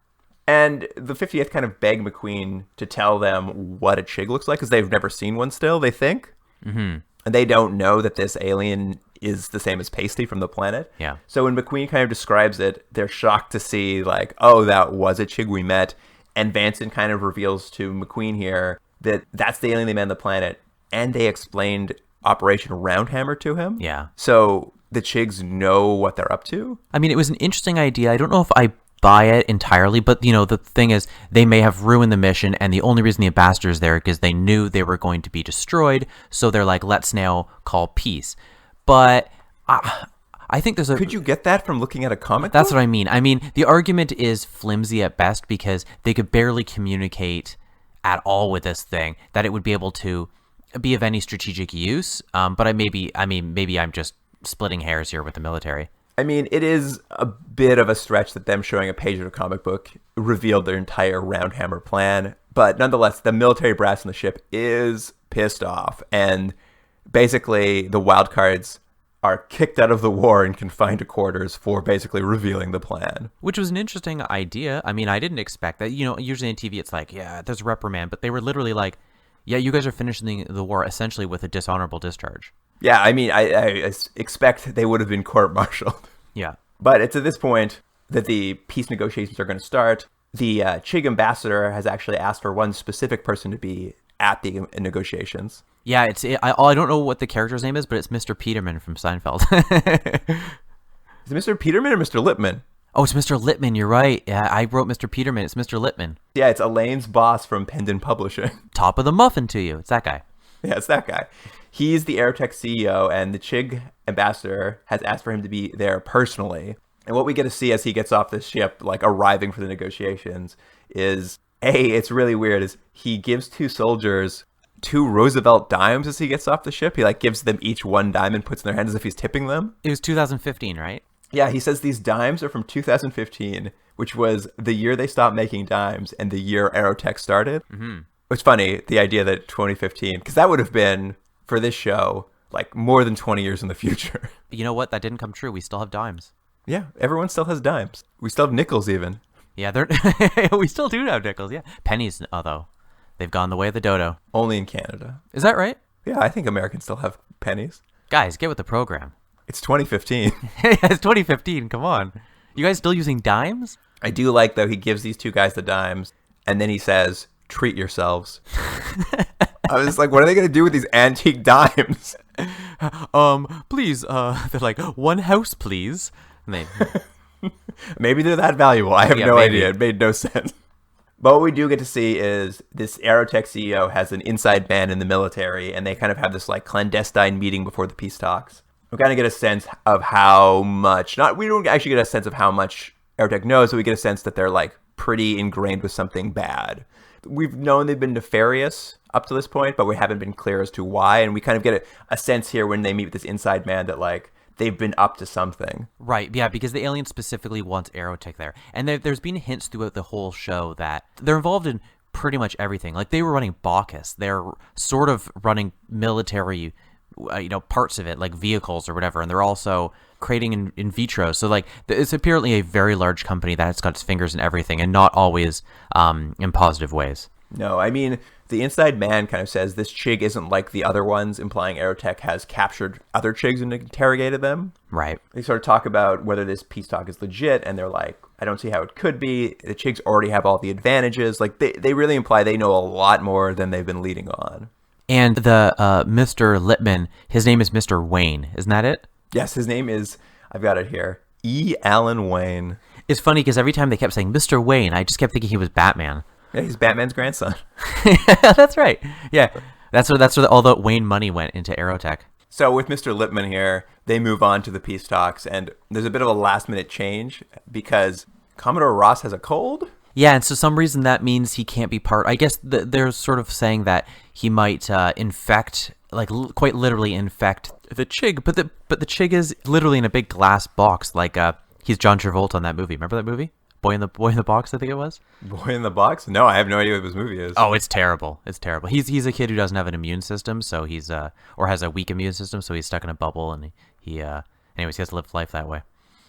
And the 50th kind of beg McQueen to tell them what a Chig looks like because they've never seen one still, they think. And they don't know that this alien is the same as Pasty from the planet. Yeah. So when McQueen kind of describes it, they're shocked to see like, oh, that was a Chig we met. And Vanson kind of reveals to McQueen here that that's the alien they met on the planet. And they explained Operation Roundhammer to him. Yeah. So the Chigs know what they're up to. I mean, it was an interesting idea. I don't know if I buy it entirely, but the thing is, they may have ruined the mission, and the only reason the ambassador is there because they knew they were going to be destroyed. So they're like, let's now call peace. But I think there's a... Could you get that from looking at a comic That's book? what I mean. I mean, the argument is flimsy at best because they could barely communicate at all with this thing, that it would be able to be of any strategic use. But maybe I'm just splitting hairs here with the military. I mean, it is a bit of a stretch that them showing a page of a comic book revealed their entire Roundhammer plan. But nonetheless, the military brass on the ship is pissed off. And basically, the wildcards are kicked out of the war and confined to quarters for basically revealing the plan. Which was an interesting idea. I mean, I didn't expect that. Usually on TV, it's like, yeah, there's a reprimand. But they were literally like, yeah, you guys are finishing the war essentially with a dishonorable discharge. Yeah, I mean, I expect they would have been court-martialed. Yeah. But it's at this point that the peace negotiations are going to start. The Chig ambassador has actually asked for one specific person to be at the negotiations. Yeah, I don't know what the character's name is, but it's Mr. Peterman from Seinfeld. Is it Mr. Peterman or Mr. Lippman? Oh, it's Mr. Lippman. You're right. Yeah, I wrote Mr. Peterman. It's Mr. Lippman. Yeah, it's Elaine's boss from Pendant Publishing. Top of the muffin to you. It's that guy. Yeah, it's that guy. He's the Aerotech CEO, and the Chig ambassador has asked for him to be there personally. And what we get to see as he gets off the ship, like arriving for the negotiations, is, it's really weird, is he gives two soldiers 2 Roosevelt dimes as he gets off the ship. He like gives them each 1 dime and puts in their hands as if he's tipping them. It was 2015, right? Yeah, he says these dimes are from 2015, which was the year they stopped making dimes and the year Aerotech started. Mm-hmm. It's funny, the idea that 2015, because that would have been, for this show, like more than 20 years in the future. You know what? That didn't come true. We still have dimes. Yeah, everyone still has dimes. We still have nickels even. Yeah, we still do have nickels, yeah. Pennies, though. They've gone the way of the dodo. Only in Canada. Is that right? Yeah, I think Americans still have pennies. Guys, get with the program. It's 2015. Yeah, it's 2015. Come on. You guys still using dimes? I do like, though, he gives these 2 guys the dimes, and then he says, treat yourselves. I was like, what are they going to do with these antique dimes? Please, they're like, 1 house, please. And they... Maybe they're that valuable. I have no maybe. idea. It made no sense. But what we do get to see is this Aerotech CEO has an inside man in the military, and they kind of have this like clandestine meeting before the peace talks. We kind of get a sense of how much, we don't actually get a sense of how much Aerotech knows, but we get a sense that they're like pretty ingrained with something bad. We've known they've been nefarious up to this point, but we haven't been clear as to why. And we kind of get a sense here when they meet with this inside man that like they've been up to something. Right, yeah, because the alien specifically wants Aerotech there. And there's been hints throughout the whole show that they're involved in pretty much everything. Like, they were running Bacchus. They're sort of running military, parts of it, like vehicles or whatever. And they're also creating in vitro. So, like, it's apparently a very large company that's got its fingers in everything and not always in positive ways. No, I mean, the inside man kind of says this Chig isn't like the other ones, implying Aerotech has captured other Chigs and interrogated them. Right. They sort of talk about whether this peace talk is legit, and they're like, I don't see how it could be. The Chigs already have all the advantages. Like, they really imply they know a lot more than they've been leading on. And the Mr. Lippman, his name is Mr. Wayne. Isn't that it? Yes, his name is, I've got it here, E. Allen Wayne. It's funny because every time they kept saying Mr. Wayne, I just kept thinking he was Batman. Yeah, he's Batman's grandson. That's right. Yeah, that's where all the Wayne money went into Aerotech. So with Mr. Lippman here, they move on to the peace talks, and there's a bit of a last-minute change because Commodore Ross has a cold. Yeah, and so some reason that means he can't be part. I guess they're sort of saying that he might infect, like quite literally infect the Chig, but the Chig is literally in a big glass box, like he's John Travolta on that movie. Remember that movie? Boy in the Box, I think it was. Boy in the Box? No, I have no idea what this movie is. Oh, it's terrible. It's terrible. He's a kid who doesn't have an immune system, so he's or has a weak immune system, so he's stuck in a bubble, and he anyways, he has to live life that way.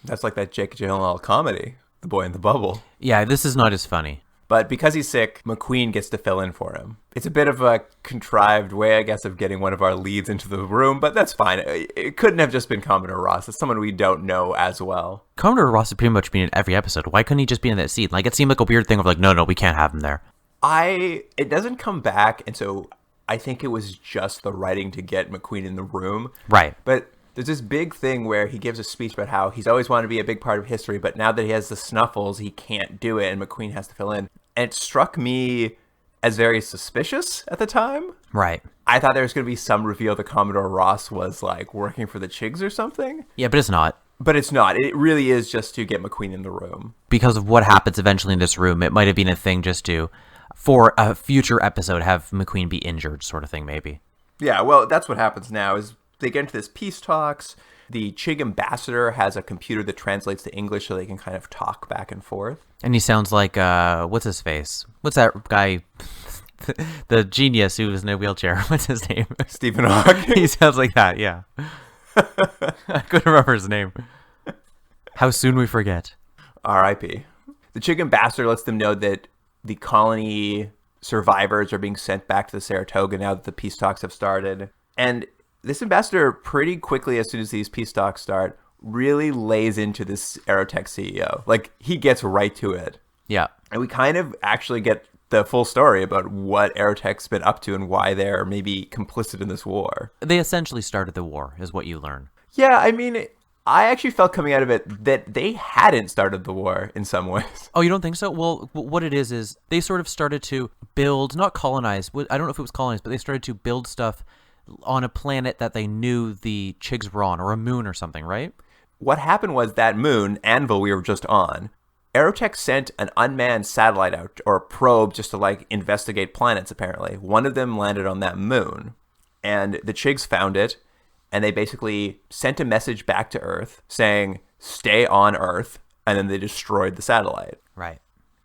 That's like that Jake Gyllenhaal comedy, The Boy in the Bubble. Yeah, this is not as funny. But because he's sick, McQueen gets to fill in for him. It's a bit of a contrived way, I guess, of getting one of our leads into the room, but that's fine. It couldn't have just been Commodore Ross. It's someone we don't know as well. Commodore Ross has pretty much been in every episode. Why couldn't he just be in that scene? Like, it seemed like a weird thing of like, no, we can't have him there. It doesn't come back, and so I think it was just the writing to get McQueen in the room. Right. But there's this big thing where he gives a speech about how he's always wanted to be a big part of history, but now that he has the snuffles, he can't do it, and McQueen has to fill in. And it struck me as very suspicious at the time. Right. I thought there was going to be some reveal that Commodore Ross was, like, working for the Chigs or something. Yeah, but it's not. But it's not. It really is just to get McQueen in the room. Because of what happens eventually in this room, it might have been a thing just to, for a future episode, have McQueen be injured sort of thing, maybe. Yeah, well, that's what happens now is they get into this peace talks. The Chig ambassador has a computer that translates to English so they can kind of talk back and forth. And he sounds like, what's his face? What's that guy, the genius who was in a wheelchair? What's his name? Stephen Hawking. He sounds like that, yeah. I couldn't remember his name. How soon we forget. R.I.P. The Chig ambassador lets them know that the colony survivors are being sent back to the Saratoga now that the peace talks have started. And this ambassador, pretty quickly as soon as these peace talks start, really lays into this Aerotech CEO. Like, he gets right to it. Yeah. And we kind of actually get the full story about what Aerotech's been up to and why they're maybe complicit in this war. They essentially started the war, is what you learn. Yeah, I mean, I actually felt coming out of it that they hadn't started the war in some ways. Oh, you don't think so? Well, what it is they sort of started to build, not colonize, I don't know if it was colonize, but they started to build stuff on a planet that they knew the Chigs were on, or a moon or something, right? What happened was that moon, Anvil, we were just on, Aerotech sent an unmanned satellite out, or a probe, just to like investigate planets, apparently. One of them landed on that moon, and the Chigs found it, and they basically sent a message back to Earth saying, stay on Earth, and then they destroyed the satellite. Right.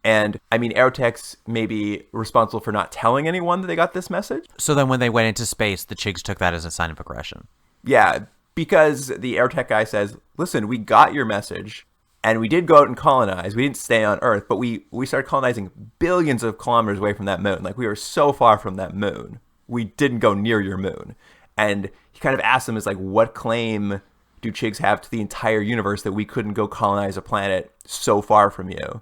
And, I mean, Aerotech's maybe responsible for not telling anyone that they got this message. So then when they went into space, the Chigs took that as a sign of aggression. Yeah, because the Aerotech guy says, listen, we got your message, and we did go out and colonize. We didn't stay on Earth, but we started colonizing billions of kilometers away from that moon. Like, we were so far from that moon. We didn't go near your moon. And he kind of asked them, is like, what claim do Chigs have to the entire universe that we couldn't go colonize a planet so far from you?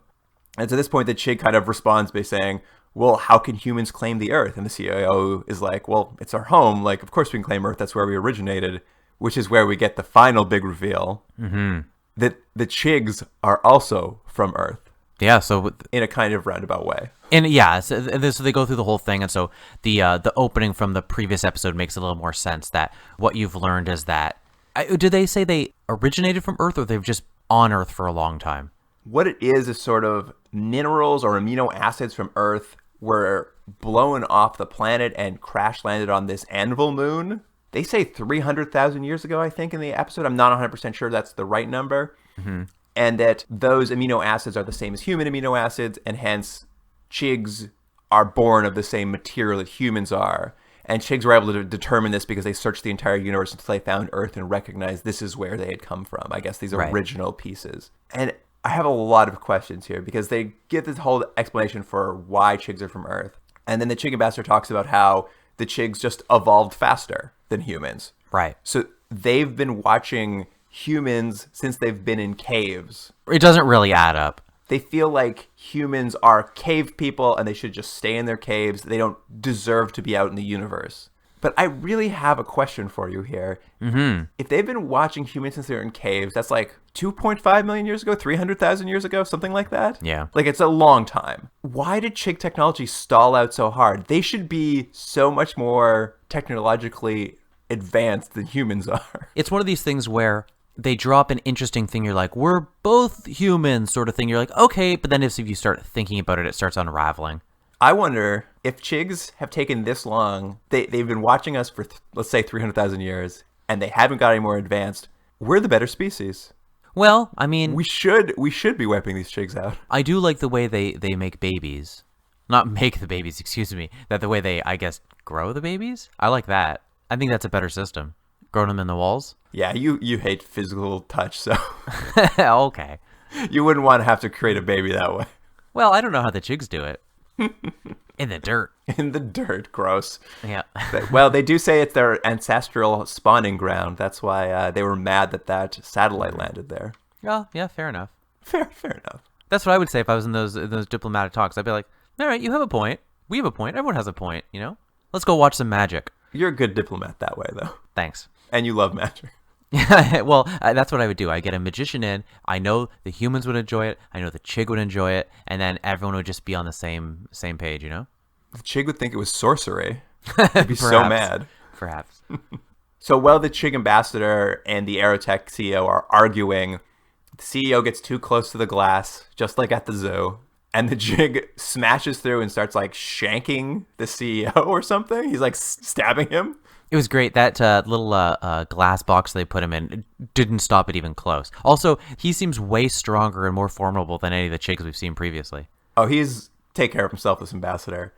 And so at this point, the Chig kind of responds by saying, well, how can humans claim the Earth? And the CIO is like, well, it's our home. Like, of course we can claim Earth. That's where we originated, which is where we get the final big reveal that the Chigs are also from Earth. Yeah, so in a kind of roundabout way. And yeah, so they go through the whole thing, and so the opening from the previous episode makes a little more sense. That what you've learned is that did they say they originated from Earth, or they've just on Earth for a long time? What it is sort of minerals or amino acids from Earth were blown off the planet and crash landed on this anvil moon. They say 300,000 years ago, I think, in the episode. I'm not 100% sure that's the right number. Mm-hmm. And that those amino acids are the same as human amino acids, and hence Chigs are born of the same material that humans are. And Chigs were able to determine this because they searched the entire universe until they found Earth and recognized this is where they had come from. I guess these original pieces. And I have a lot of questions here because they give this whole explanation for why Chigs are from Earth. And then the Chig ambassador talks about how the Chigs just evolved faster than humans. Right. So they've been watching humans since they've been in caves. It doesn't really add up. They feel like humans are cave people and they should just stay in their caves. They don't deserve to be out in the universe. But I really have a question for you here. Mm-hmm. If they've been watching humans since they're in caves, that's like 2.5 million years ago, 300,000 years ago, something like that? Yeah. Like, it's a long time. Why did Chig technology stall out so hard? They should be so much more technologically advanced than humans are. It's one of these things where they drop an interesting thing. You're like, we're both humans sort of thing. You're like, okay. But then if you start thinking about it, it starts unraveling. I wonder if Chigs have taken this long, they've been watching us for, let's say, 300,000 years, and they haven't got any more advanced. We're the better species. Well, I mean... We should be wiping these Chigs out. I do like the way they make babies. Not make the babies, excuse me. That the way they, I guess, grow the babies? I like that. I think that's a better system. Growing them in the walls? Yeah, you hate physical touch, so... Okay. You wouldn't want to have to create a baby that way. Well, I don't know how the Chigs do it. In the dirt. In the dirt. Gross. Yeah. Well, they do say it's their ancestral spawning ground. That's why they were mad that satellite landed there. Oh, yeah, fair enough. Fair enough. That's what I would say if I was in those diplomatic talks. I'd be like, all right, you have a point. We have a point. Everyone has a point, you know? Let's go watch some magic. You're a good diplomat that way, though. Thanks. And you love magic. Well, that's what I would do. I get a magician in. I know the humans would enjoy it. I know the Chig would enjoy it, and then everyone would just be on the same page. You know, the Chig would think it was sorcery. They'd be so mad. Perhaps. So while the Chig ambassador and the Aerotech CEO are arguing, the CEO gets too close to the glass, just like at the zoo, and the Chig smashes through and starts like shanking the CEO or something. He's like stabbing him. It was great. That little glass box they put him in didn't stop it even close. Also, he seems way stronger and more formidable than any of the Chigs we've seen previously. Oh, he's take care of himself, this ambassador.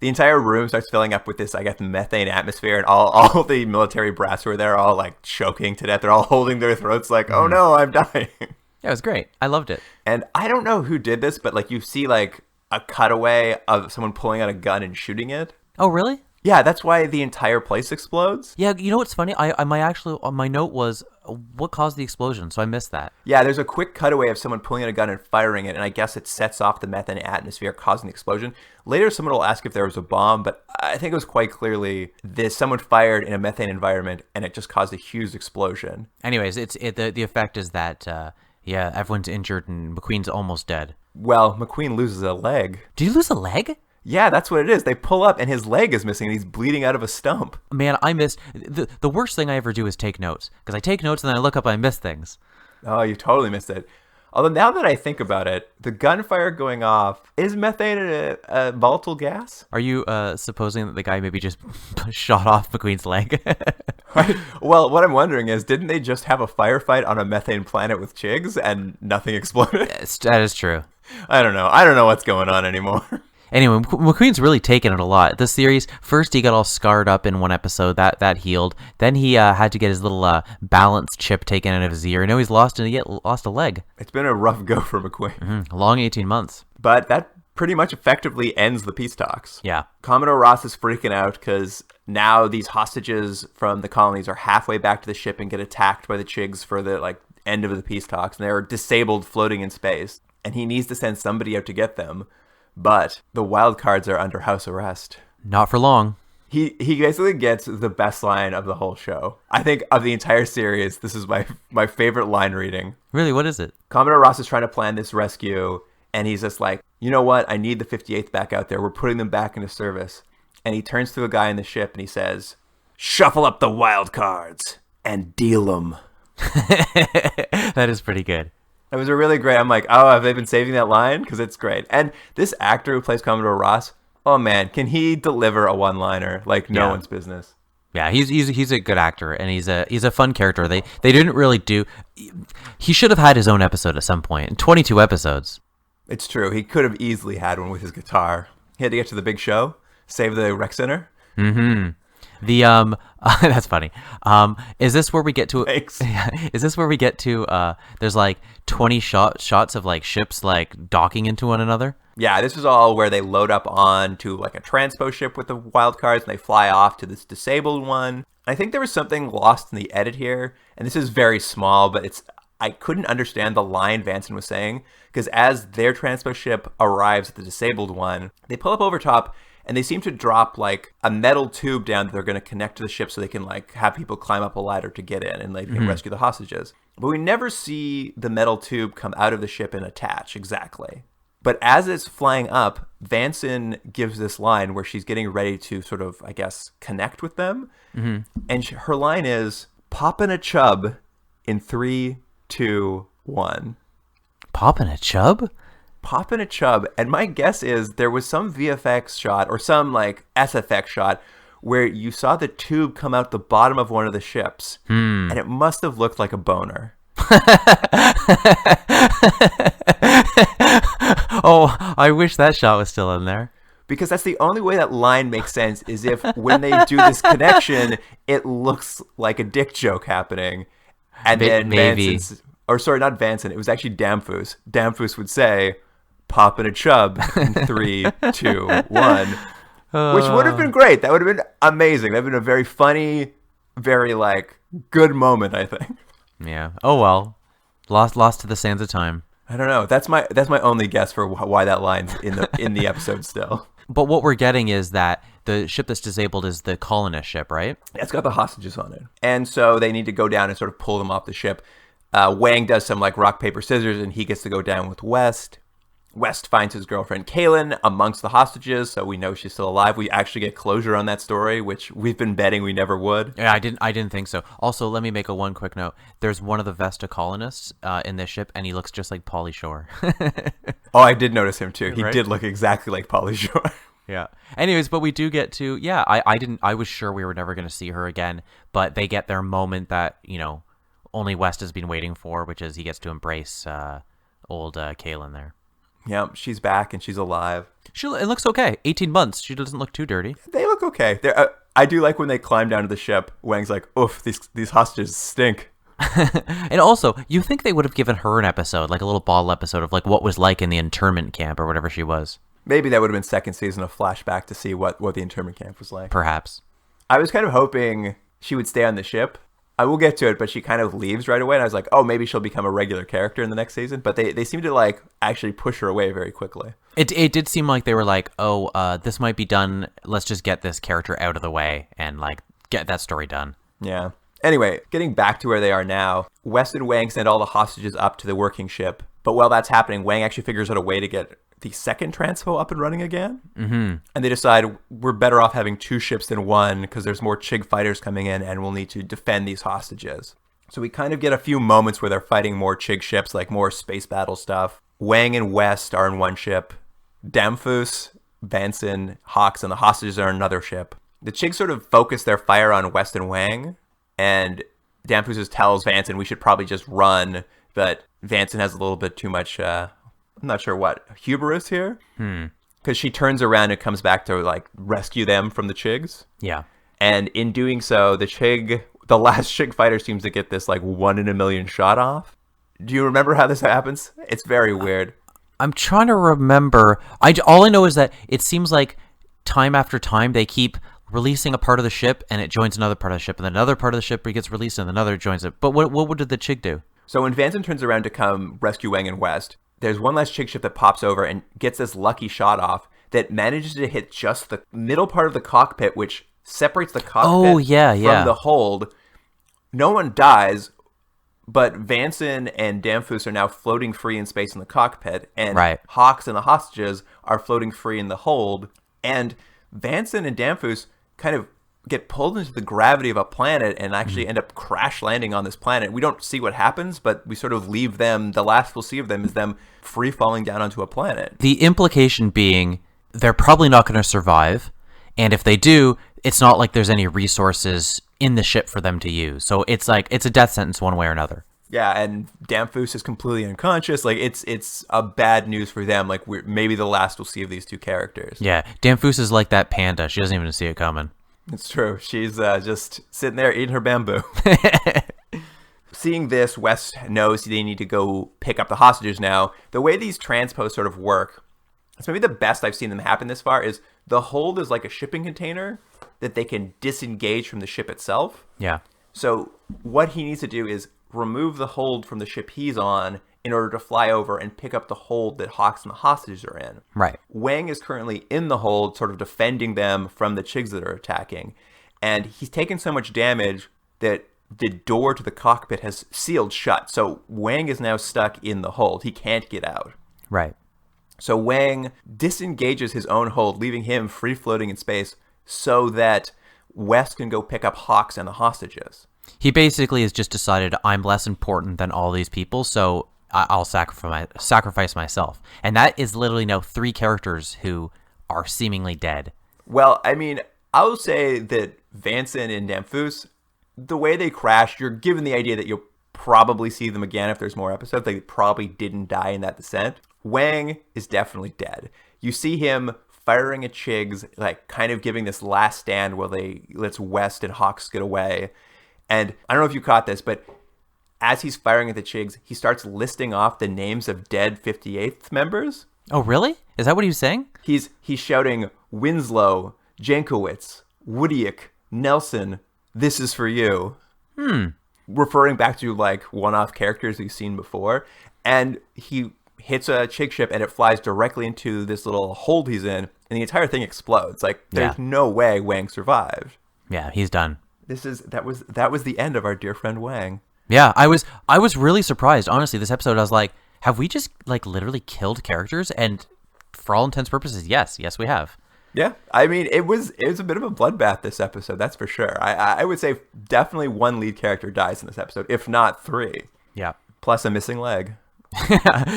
The entire room starts filling up with this, I guess, methane atmosphere, and all the military brass who are there are all like choking to death. They're all holding their throats like, oh no, I'm dying. Yeah, it was great. I loved it. And I don't know who did this, but like you see like a cutaway of someone pulling out a gun and shooting it. Oh, really? Yeah, that's why the entire place explodes. Yeah, you know what's funny? My note was what caused the explosion, so I missed that. Yeah, there's a quick cutaway of someone pulling out a gun and firing it, and I guess it sets off the methane atmosphere, causing the explosion. Later, someone will ask if there was a bomb, but I think it was quite clearly this: someone fired in a methane environment, and it just caused a huge explosion. Anyways, the effect is that everyone's injured and McQueen's almost dead. Well, McQueen loses a leg. Did he lose a leg? Yeah, that's what it is. They pull up and his leg is missing and he's bleeding out of a stump. Man, I missed... The worst thing I ever do is take notes. Because I take notes and then I look up and I miss things. Oh, you totally missed it. Although now that I think about it, the gunfire going off, is methane a volatile gas? Are you supposing that the guy maybe just shot off McQueen's leg? Well, what I'm wondering is, didn't they just have a firefight on a methane planet with Chigs and nothing exploded? That is true. I don't know. I don't know what's going on anymore. Anyway, McQueen's really taken it a lot. This series, first he got all scarred up in one episode, that healed. Then he had to get his little balance chip taken out of his ear. Now he's lost a leg. It's been a rough go for McQueen. A long 18 months. But that pretty much effectively ends the peace talks. Yeah. Commodore Ross is freaking out because now these hostages from the colonies are halfway back to the ship and get attacked by the Chigs for the end of the peace talks. And they're disabled floating in space. And he needs to send somebody out to get them. But the wild cards are under house arrest. Not for long. He basically gets the best line of the whole show. I think of the entire series, this is my favorite line reading. Really, what is it? Commodore Ross is trying to plan this rescue, and he's just like, you know what? I need the 58th back out there. We're putting them back into service. And he turns to a guy in the ship and he says, shuffle up the wild cards and deal them. That is pretty good. It was a really great. I'm like, oh, have they been saving that line? Because it's great. And this actor who plays Commodore Ross, oh man, can he deliver a one-liner like no one's business? Yeah, he's a good actor, and he's a fun character. They didn't really do. He should have had his own episode at some point. In 22 episodes. It's true. He could have easily had one with his guitar. He had to get to the big show, save the rec center. Mm-hmm. The that's funny. Is this where we get to? Thanks. Is this where we get to? There's like 20 shots of like ships like docking into one another. Yeah, this is all where they load up onto like a transpo ship with the wild cards, and they fly off to this disabled one. I think there was something lost in the edit here, and this is very small, but I couldn't understand the line Vanson was saying, because as their transpo ship arrives at the disabled one, they pull up over top. And they seem to drop like a metal tube down that they're going to connect to the ship so they can like have people climb up a ladder to get in and rescue the hostages. But we never see the metal tube come out of the ship and attach exactly. But as it's flying up, Vanson gives this line where she's getting ready to sort of, I guess, connect with them. Mm-hmm. And her line is, poppin' a chub in 3, 2, 1. Poppin' a chub? Popping a chub, and my guess is there was some VFX shot or some like SFX shot where you saw the tube come out the bottom of one of the ships, and it must have looked like a boner. Oh, I wish that shot was still in there. Because that's the only way that line makes sense, is if when they do this connection, it looks like a dick joke happening, and then maybe. Not Vanson, it was actually Damphus. Damphus would say, popping a chub in 3, 2, 1, which would have been great. That would have been amazing. That would have been a very funny, very like good moment, I think. Yeah. Oh well, lost to the sands of time. I don't know. That's my only guess for why that line's in the episode still. But what we're getting is that the ship that's disabled is the colonist ship, right? It's got the hostages on it, and so they need to go down and sort of pull them off the ship. Wang does some like rock, paper, scissors, and he gets to go down with West. West finds his girlfriend Kaylin amongst the hostages, so we know she's still alive. We actually get closure on that story, which we've been betting we never would. Yeah, I didn't think so. Also, let me make one quick note. There's one of the Vesta colonists in this ship, and he looks just like Pauly Shore. Oh, I did notice him too. He Right? did look exactly like Pauly Shore. Yeah. Anyways, but we do get to I was sure we were never going to see her again, but they get their moment that only West has been waiting for, which is he gets to embrace old Kaylin there. Yeah, she's back and she's alive. It looks okay. 18 months. She doesn't look too dirty. They look okay. I do like when they climb down to the ship. Wang's like, oof, these hostages stink. And also, you think they would have given her an episode, like a little bottle episode of like what was like in the internment camp or whatever she was. Maybe that would have been second season of flashback to see what the internment camp was like. Perhaps. I was kind of hoping she would stay on the ship. I will get to it, but she kind of leaves right away. And I was like, oh, maybe she'll become a regular character in the next season. But they seem to like actually push her away very quickly. It did seem like they were like, oh, this might be done. Let's just get this character out of the way and like get that story done. Yeah. Anyway, getting back to where they are now, West and Wang send all the hostages up to the working ship. But while that's happening, Wang actually figures out a way to get the second transpo up and running again. Mm-hmm. And they decide we're better off having 2 ships than one because there's more Chig fighters coming in and we'll need to defend these hostages. So we kind of get a few moments where they're fighting more Chig ships, like more space battle stuff. Wang and West are in one ship. Damphus, Vanson, Hawks, and the hostages are in another ship. The Chigs sort of focus their fire on West and Wang, and Damphus just tells Vanson we should probably just run, but Vanson has a little bit too much, I'm not sure what, hubris here? Because she turns around and comes back to, like, rescue them from the Chigs. Yeah. And in doing so, the last Chig fighter seems to get this, like, 1 in a million shot off. Do you remember how this happens? It's very weird. I'm trying to remember. All I know is that it seems like time after time they keep releasing a part of the ship and it joins another part of the ship, and then another part of the ship gets released and another joins it. But what did the Chig do? So when Vanson turns around to come rescue Wang and West, there's one last Chig ship that pops over and gets this lucky shot off that manages to hit just the middle part of the cockpit, which separates the cockpit from the hold. No one dies, but Vanson and Damphus are now floating free in space in the cockpit, and Hawks and the hostages are floating free in the hold. And Vanson and Damphus kind of get pulled into the gravity of a planet and actually end up crash landing on this planet. We don't see what happens, but we sort of leave them. The last we'll see of them is them free falling down onto a planet. The implication being they're probably not going to survive, and if they do, it's not like there's any resources in the ship for them to use. So it's like it's a death sentence one way or another. Yeah, and Damphus is completely unconscious. Like it's a bad news for them. Like maybe the last we'll see of these two characters. Yeah, Damphus is like that panda. She doesn't even see it coming. It's true. She's just sitting there eating her bamboo. Seeing this, West knows they need to go pick up the hostages now. The way these transpos sort of work, it's maybe the best I've seen them happen this far, is the hold is like a shipping container that they can disengage from the ship itself. Yeah. So what he needs to do is remove the hold from the ship he's on in order to fly over and pick up the hold that Hawks and the hostages are in. Right. Wang is currently in the hold, sort of defending them from the Chigs that are attacking. And he's taken so much damage that the door to the cockpit has sealed shut. So Wang is now stuck in the hold. He can't get out. Right. So Wang disengages his own hold, leaving him free-floating in space so that West can go pick up Hawks and the hostages. He basically has just decided I'm less important than all these people, so I'll sacrifice myself. And that is literally now 3 characters who are seemingly dead. Well, I mean, I'll say that Vanson and Damphus, the way they crashed, you're given the idea that you'll probably see them again if there's more episodes. They probably didn't die in that descent. Wang is definitely dead. You see him firing at Chigs, like kind of giving this last stand while they lets West and Hawks get away. And I don't know if you caught this, but as he's firing at the Chigs, he starts listing off the names of dead 58th members. Oh, really? Is that what he was saying? He's shouting Winslow, Jankowitz, Woodiak, Nelson, this is for you. Referring back to like one-off characters we've seen before. And he hits a Chig ship and it flies directly into this little hold he's in, and the entire thing explodes. Like there's no way Wang survived. Yeah, he's done. That was the end of our dear friend Wang. Yeah, I was really surprised. Honestly, this episode I was like, have we just like literally killed characters? And for all intents and purposes, yes we have. Yeah, I mean it was a bit of a bloodbath this episode, that's for sure. I would say definitely 1 lead character dies in this episode, if not 3. Yeah, plus a missing leg.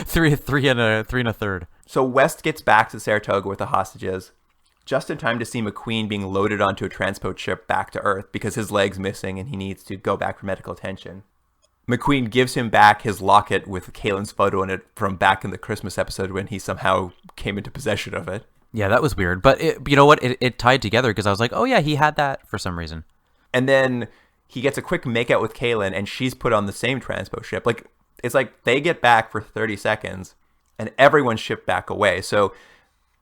three and a third. So West gets back to Saratoga with the hostages, just in time to see McQueen being loaded onto a transport ship back to Earth because his leg's missing and he needs to go back for medical attention. McQueen gives him back his locket with Kaylin's photo in it from back in the Christmas episode when he somehow came into possession of it. Yeah, that was weird. But you know what? It tied together because I was like, oh yeah, he had that for some reason. And then he gets a quick makeout with Kaylin and she's put on the same transpo ship. Like, it's like they get back for 30 seconds and everyone's shipped back away. So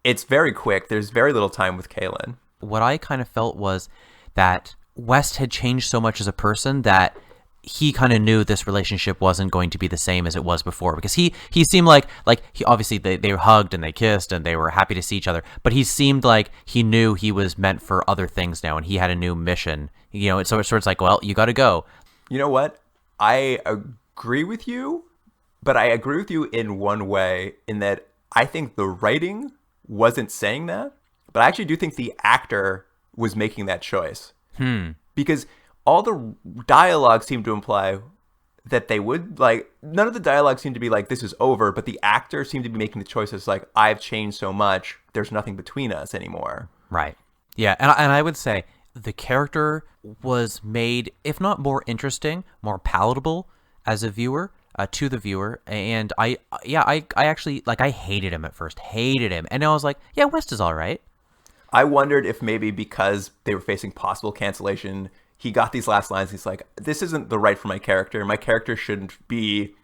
it's very quick. There's very little time with Kaylin. What I kind of felt was that West had changed so much as a person that he kind of knew this relationship wasn't going to be the same as it was before, because he seemed like he obviously they hugged and they kissed and they were happy to see each other, but he seemed like he knew he was meant for other things now and he had a new mission, you know. So it's like, well, you got to go. You know what? I agree with you, but I agree with you in one way, in that I think the writing wasn't saying that, but I actually do think the actor was making that choice. Because all the dialogue seemed to imply that they would, like, none of the dialogue seemed to be like, this is over, but the actors seemed to be making the choices like, I've changed so much, there's nothing between us anymore. Right. Yeah, and I would say the character was made, if not more interesting, more palatable as a viewer, to the viewer. And I actually, like, I hated him at first. Hated him. And I was like, yeah, West is all right. I wondered if maybe because they were facing possible cancellation, he got these last lines. He's like, this isn't the right for my character. My character shouldn't be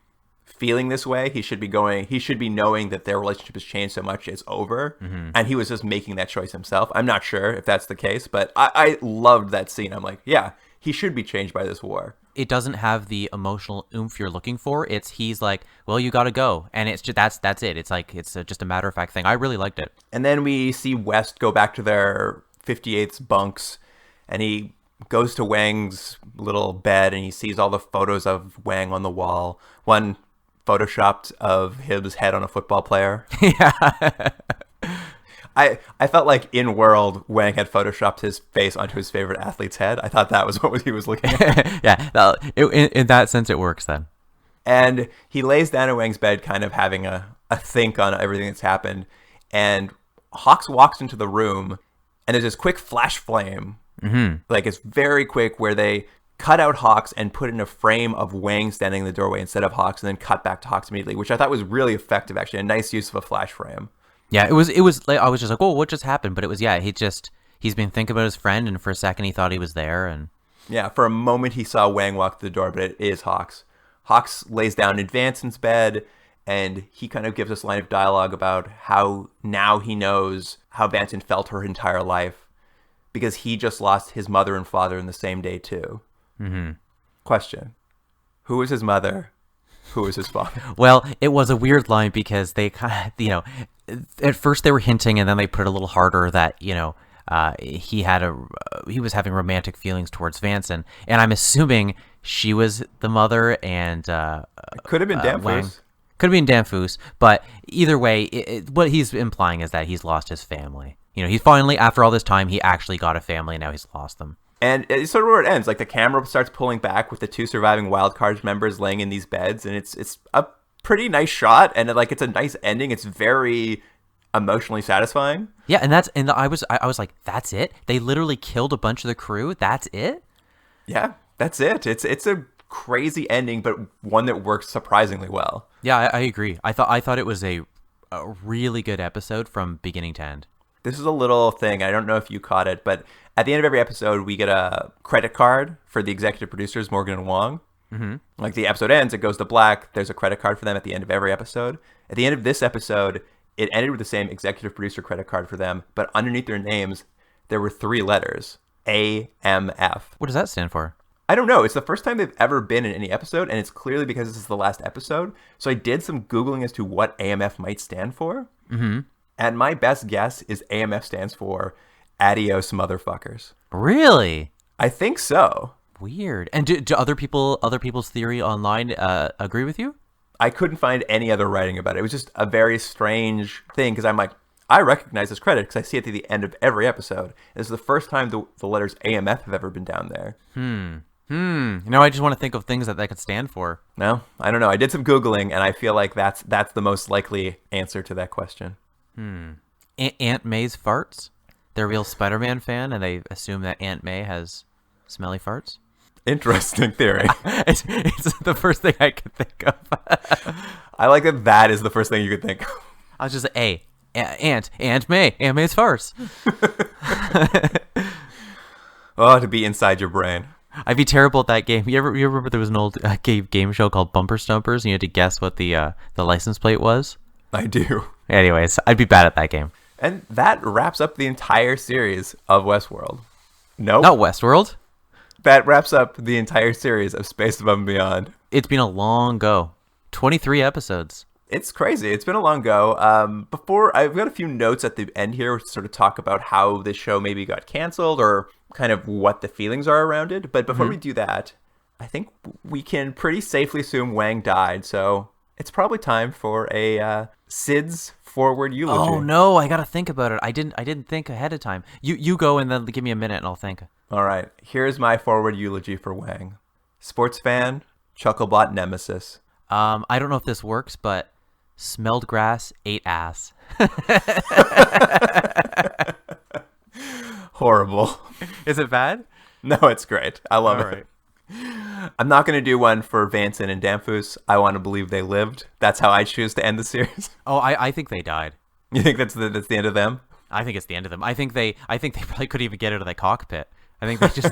feeling this way. He should be knowing that their relationship has changed so much it's over. Mm-hmm. And he was just making that choice himself. I'm not sure if that's the case, but I loved that scene. I'm like, yeah, he should be changed by this war. It doesn't have the emotional oomph you're looking for. He's like, well, you got to go. And it's just, that's it. It's like, it's just a matter of fact thing. I really liked it. And then we see West go back to their 58th bunks, and he goes to Wang's little bed, and he sees all the photos of Wang on the wall. One photoshopped of his head on a football player. Yeah. I felt like in world, Wang had photoshopped his face onto his favorite athlete's head. I thought that was what he was looking at. Yeah, in that sense, it works then. And he lays down in Wang's bed, kind of having a think on everything that's happened. And Hawks walks into the room, and there's this quick flash flame. Mm-hmm. Like, it's very quick, where they cut out Hawks and put in a frame of Wang standing in the doorway instead of Hawks, and then cut back to Hawks immediately, which I thought was really effective, actually. A nice use of a flash frame. Yeah, it was like, I was just like, oh, what just happened? But it was, yeah, he's been thinking about his friend, and for a second he thought he was there. And yeah, for a moment he saw Wang walk through the door, but it is Hawks. Hawks lays down in Vanson's bed, and he kind of gives us a line of dialogue about how now he knows how Vanson felt her entire life, because he just lost his mother and father in the same day too. Mm-hmm. Question: who was his mother? Who was his father? Well, it was a weird line, because they kind of, at first they were hinting, and then they put it a little harder that, he was having romantic feelings towards Vanson, and I'm assuming she was the mother, and could have been Danfoos. Could have been Danfoos, but either way, what he's implying is that he's lost his family. He finally, after all this time, he actually got a family, and now he's lost them. And it's sort of where it ends. Like, the camera starts pulling back with the two surviving Wildcards members laying in these beds, and it's a pretty nice shot, and it's a nice ending. It's very emotionally satisfying. Yeah, and I was like, that's it? They literally killed a bunch of the crew? That's it? Yeah, that's it. It's a crazy ending, but one that works surprisingly well. Yeah, I agree. I thought it was a really good episode from beginning to end. This is a little thing. I don't know if you caught it, but at the end of every episode, we get a credit card for the executive producers, Morgan and Wong. Mm-hmm. Like, the episode ends, it goes to black. There's a credit card for them at the end of every episode. At the end of this episode, it ended with the same executive producer credit card for them, but underneath their names, there were 3 letters: AMF. What does that stand for? I don't know. It's the first time they've ever been in any episode, and it's clearly because this is the last episode. So I did some Googling as to what AMF might stand for. Mm-hmm. And my best guess is AMF stands for Adios Motherfuckers. Really? I think so. Weird. And do other people's theory online agree with you? I couldn't find any other writing about it. It was just a very strange thing, because I'm like, I recognize this credit because I see it at the end of every episode. This is the first time the letters AMF have ever been down there. I just want to think of things that could stand for. No, I don't know. I did some Googling, and I feel like that's the most likely answer to that question. Aunt May's farts? They're a real Spider-Man fan, and they assume that Aunt May has smelly farts? Interesting theory. It's the first thing I could think of. I like that is the first thing you could think of. I was just like, hey, Aunt May's farts. Oh, to be inside your brain. I'd be terrible at that game. You remember there was an old game show called Bumper Stumpers, and you had to guess what the license plate was? I do. Anyways, I'd be bad at that game. And that wraps up the entire series of Westworld. Nope. Not Westworld. That wraps up the entire series of Space Above and Beyond. It's been a long go. 23 episodes. It's crazy. It's been a long go. Before, I've got a few notes at the end here to sort of talk about how this show maybe got canceled or kind of what the feelings are around it. But before we do that, I think we can pretty safely assume Wang died. So it's probably time for a Sid's forward eulogy. Oh no, I gotta think about it. I didn't think ahead of time. You go and then give me a minute and I'll think. All right. Here's my forward eulogy for Wang. Sports fan, Chucklebot Nemesis. I don't know if this works, but smelled grass, ate ass. Horrible. Is it bad? No, it's great. I love All it. right. I'm not going to do one for Vanson and Danfus. I want to believe they lived. That's how I choose to end the series. Oh, I think they died. You think that's the end of them? I think it's the end of them. I think they probably couldn't even get out of the cockpit. I think they just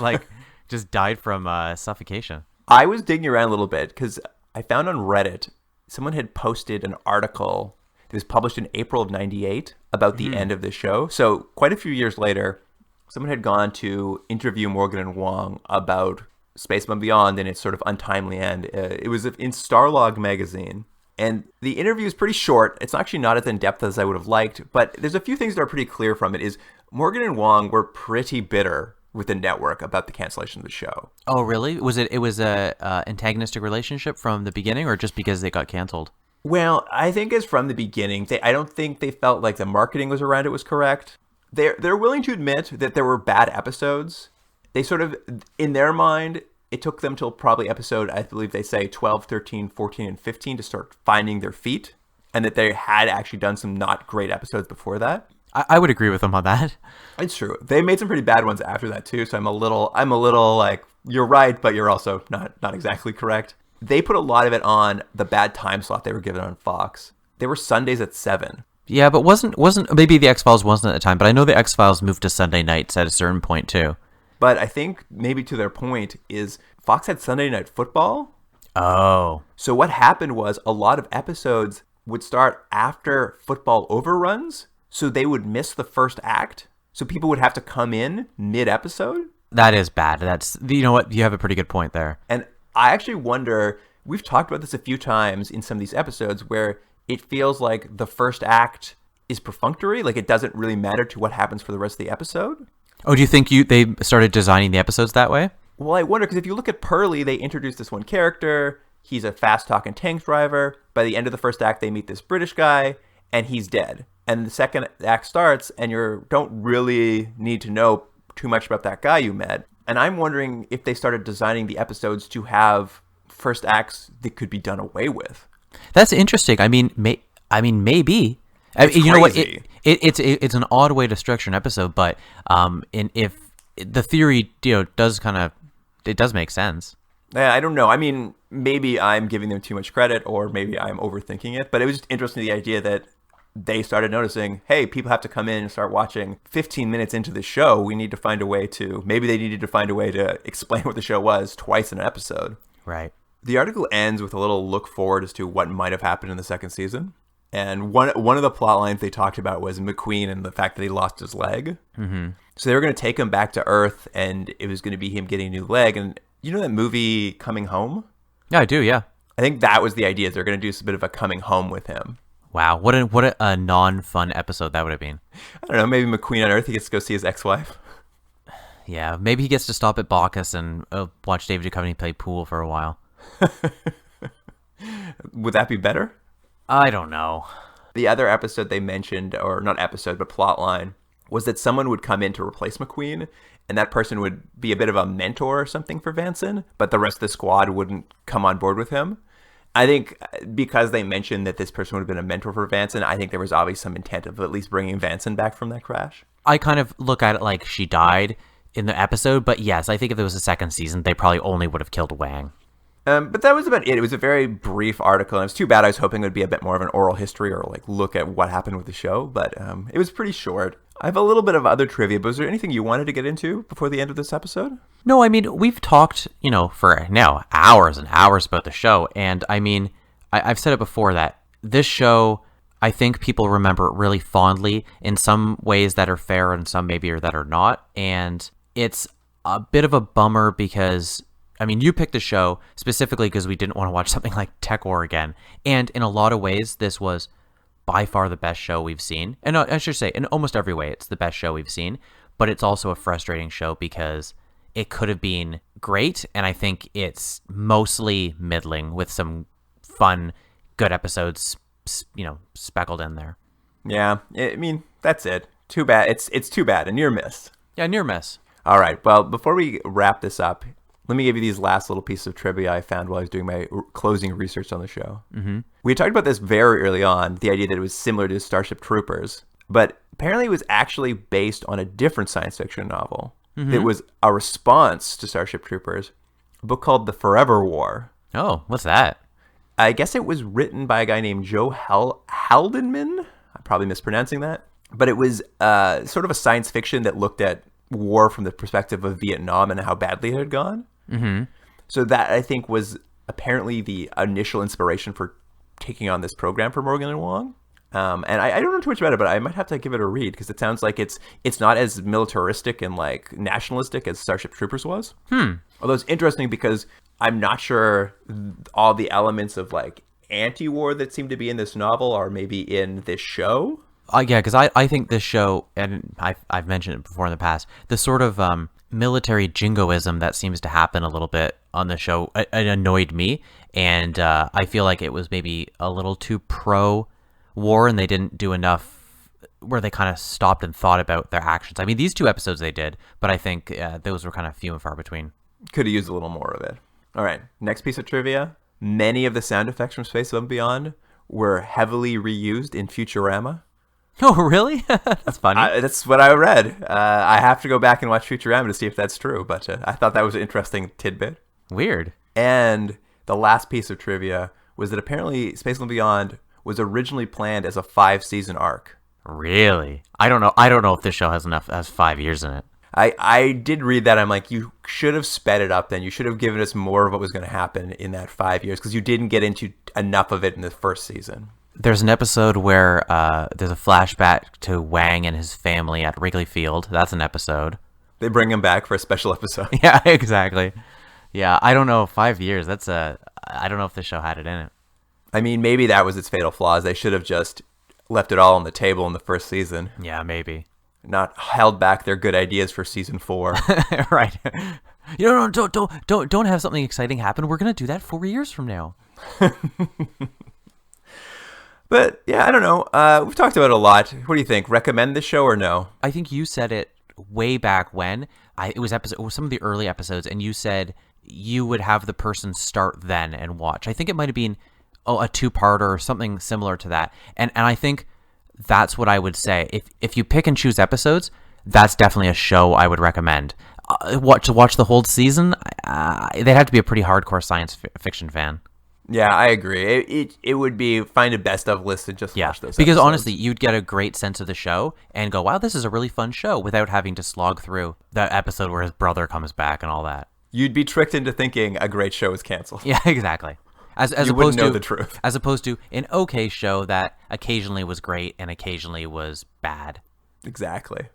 just died from suffocation. I was digging around a little bit because I found on Reddit someone had posted an article that was published in April of '98 about the end of the show. So quite a few years later, someone had gone to interview Morgan and Wong about Spaceman Beyond and its sort of untimely end. It was in Starlog magazine. And the interview is pretty short. It's actually not as in-depth as I would have liked, but there's a few things that are pretty clear from it. Is Morgan and Wong were pretty bitter with the network about the cancellation of the show. Oh, really? It was a antagonistic relationship from the beginning, or just because they got canceled? Well, I think it's from the beginning. I don't think they felt like the marketing was around it was correct. They're willing to admit that there were bad episodes. They sort of, in their mind, it took them till probably episode, I believe they say 12, 13, 14, and 15 to start finding their feet, and that they had actually done some not great episodes before that. I would agree with them on that. It's true. They made some pretty bad ones after that too, so I'm a little like, you're right, but you're also not exactly correct. They put a lot of it on the bad time slot they were given on Fox. They were Sundays at 7. Yeah, but wasn't maybe the X-Files wasn't at the time, but I know the X-Files moved to Sunday nights at a certain point too. But I think maybe to their point is Fox had Sunday Night Football. Oh. So what happened was a lot of episodes would start after football overruns, so they would miss the first act. So people would have to come in mid-episode. That is bad. You know what? You have a pretty good point there. And I actually wonder, we've talked about this a few times in some of these episodes where it feels like the first act is perfunctory, like it doesn't really matter to what happens for the rest of the episode. Oh, do you think they started designing the episodes that way? Well, I wonder, because if you look at Pearly, they introduced this one character. He's a fast-talking tank driver. By the end of the first act, they meet this British guy, and he's dead. And the second act starts, and you don't really need to know too much about that guy you met. And I'm wondering if they started designing the episodes to have first acts that could be done away with. That's interesting. I mean, maybe. It's you know what? crazy. It's an odd way to structure an episode, but if the theory does make sense. Yeah, I don't know. I mean, maybe I'm giving them too much credit, or maybe I'm overthinking it. But it was just interesting, the idea that they started noticing, hey, people have to come in and start watching 15 minutes into the show. We need to find a way to, maybe they needed to find a way to explain what the show was twice in an episode. Right. The article ends with a little look forward as to what might have happened in the second season. And one of the plot lines they talked about was McQueen and the fact that he lost his leg. Mm-hmm. So they were going to take him back to Earth, and it was going to be him getting a new leg. And you know that movie Coming Home? Yeah, I do. Yeah. I think that was the idea. They're going to do a bit of a coming home with him. Wow, what a non-fun episode that would have been. I don't know. Maybe McQueen on Earth, he gets to go see his ex-wife. Yeah, maybe he gets to stop at Bacchus and watch David Duchovny play pool for a while. Would that be better? I don't know. The other episode they mentioned, or not episode, but plot line, was that someone would come in to replace McQueen, and that person would be a bit of a mentor or something for Vanson, but the rest of the squad wouldn't come on board with him. I think because they mentioned that this person would have been a mentor for Vanson, I think there was obviously some intent of at least bringing Vanson back from that crash. I kind of look at it like she died in the episode, but yes, I think if it was a second season, they probably only would have killed Wang. But that was about it. It was a very brief article, and it was too bad. I was hoping it would be a bit more of an oral history or like look at what happened with the show, but it was pretty short. I have a little bit of other trivia, but was there anything you wanted to get into before the end of this episode? No, I mean, we've talked, for now hours and hours about the show, and I mean, I've said it before that this show, I think people remember it really fondly in some ways that are fair and some maybe that are not, and it's a bit of a bummer because, I mean, you picked the show specifically because we didn't want to watch something like Tech War again, and in a lot of ways, this was by far the best show we've seen. And I should say, in almost every way, it's the best show we've seen, but it's also a frustrating show because it could have been great, and I think it's mostly middling with some fun, good episodes, speckled in there. Yeah, I mean, that's it. Too bad. It's too bad. A near miss. Yeah, near miss. All right. Well, before we wrap this up, let me give you these last little pieces of trivia I found while I was doing my closing research on the show. We had talked about this very early on, the idea that it was similar to Starship Troopers, but apparently it was actually based on a different science fiction novel. It was a response to Starship Troopers, a book called The Forever War. Oh, what's that? I guess it was written by a guy named Joe Haldeman. I'm probably mispronouncing that. But it was sort of a science fiction that looked at war from the perspective of Vietnam and how badly it had gone. So that, I think, was apparently the initial inspiration for taking on this program for Morgan and Wong. And I don't know too much about it, but I might have to give it a read because it sounds like it's not as militaristic and like nationalistic as Starship Troopers was. Although it's interesting because I'm not sure all the elements of like anti-war that seem to be in this novel are maybe in this show. Yeah, because I think this show, and I've mentioned it before in the past, the sort of military jingoism that seems to happen a little bit on the show, it annoyed me, and I feel like it was maybe a little too pro-war, and they didn't do enough where they kind of stopped and thought about their actions. I mean, these 2 episodes they did, but I think those were kind of few and far between. Could have used a little more of it. All right, next piece of trivia. Many of the sound effects from Space Above and Beyond were heavily reused in Futurama. Oh, really? That's funny. That's what I read. I have to go back and watch Futurama to see if that's true, but I thought that was an interesting tidbit. Weird. And the last piece of trivia was that apparently Space Above and Beyond was originally planned as a 5-season arc. Really? I don't know if this show has 5 years in it. I did read that. I'm like, you should have sped it up then. You should have given us more of what was going to happen in that 5 years because you didn't get into enough of it in the first season. There's an episode where there's a flashback to Wang and his family at Wrigley Field. That's an episode. They bring him back for a special episode. Yeah, exactly. Yeah, I don't know. 5 years. I don't know if the show had it in it. I mean, maybe that was its fatal flaws. They should have just left it all on the table in the first season. Yeah, maybe. Not held back their good ideas for season 4. Right. Don't have something exciting happen. We're gonna do that 4 years from now. But yeah, I don't know. We've talked about it a lot. What do you think? Recommend this show or no? I think you said it way back when. It was some of the early episodes, and you said you would have the person start then and watch. I think it might have been a 2-parter or something similar to that. And I think that's what I would say. If you pick and choose episodes, that's definitely a show I would recommend. To watch the whole season, they'd have to be a pretty hardcore science fiction fan. Yeah, I agree. It would be find a best of list and just watch those. Because episodes. honestly, you'd get a great sense of the show and go, wow, this is a really fun show without having to slog through that episode where his brother comes back and all that. You'd be tricked into thinking a great show is canceled. Yeah, exactly. As you opposed wouldn't know to the truth. As opposed to an okay show that occasionally was great and occasionally was bad. Exactly.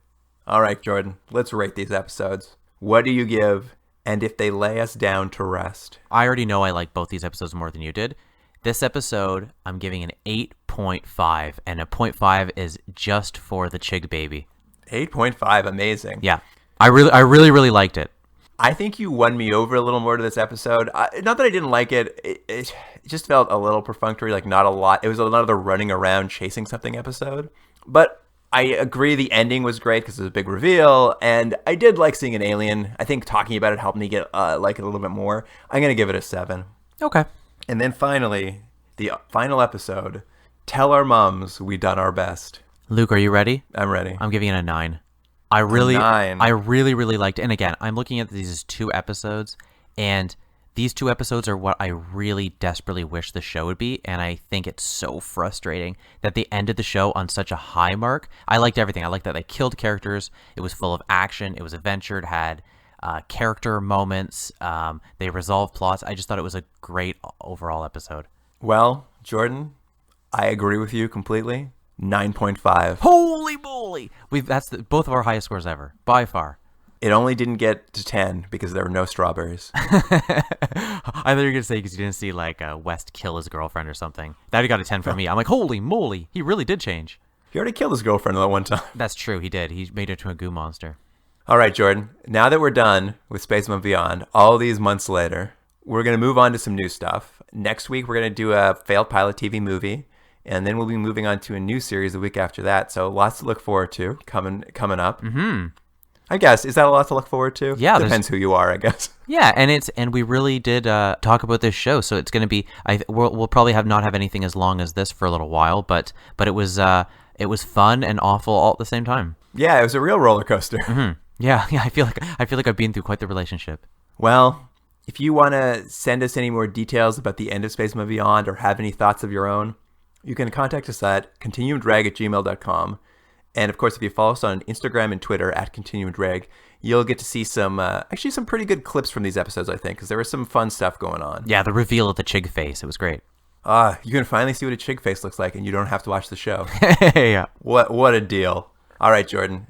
All right, Jordan, let's rate these episodes. What do you give, and if they lay us down to rest? I already know I like both these episodes more than you did. This episode, I'm giving an 8.5, and a 0.5 is just for the Chig baby. 8.5, amazing. Yeah, I really liked it. I think you won me over a little more to this episode. Not that I didn't like it. It just felt a little perfunctory, like not a lot. It was another running around chasing something episode. But I agree the ending was great because it was a big reveal, and I did like seeing an alien. I think talking about it helped me get like it a little bit more. I'm going to give it a 7. Okay. And then finally, the final episode, Tell Our Mums We Done Our Best. Luke, are you ready? I'm ready. I'm giving it a 9. I really liked it. And again, I'm looking at these as 2 episodes, and these 2 episodes are what I really desperately wish the show would be, and I think it's so frustrating that they ended the show on such a high mark. I liked everything. I liked that they killed characters. It was full of action. It was adventured, had character moments. They resolved plots. I just thought it was a great overall episode. Well, Jordan, I agree with you completely. 9.5. Holy moly! That's both of our highest scores ever, by far. It only didn't get to 10 because there were no strawberries. I thought you were going to say because you didn't see like West kill his girlfriend or something. That got a 10 for me. I'm like, holy moly, he really did change. He already killed his girlfriend that one time. That's true, he did. He made her to a goo monster. All right, Jordan, now that we're done with Spaceman Beyond, all these months later, we're going to move on to some new stuff. Next week, we're going to do a failed pilot TV movie. And then we'll be moving on to a new series the week after that. So lots to look forward to coming up. Mm-hmm. I guess. Is that a lot to look forward to? Yeah, Depends who you are, I guess. Yeah, and we really did talk about this show, so it's going to be. We'll probably not have anything as long as this for a little while, but it was fun and awful all at the same time. Yeah, it was a real roller coaster. Mm-hmm. Yeah. I feel like I've been through quite the relationship. Well, if you want to send us any more details about the end of Space and Beyond or have any thoughts of your own, you can contact us at continuumdrag@gmail.com. And of course, if you follow us on Instagram and Twitter at continuumdrag, you'll get to see some pretty good clips from these episodes, I think, because there was some fun stuff going on. Yeah, the reveal of the Chig face, it was great. You can finally see what a Chig face looks like, and you don't have to watch the show. Yeah. What a deal. All right, Jordan.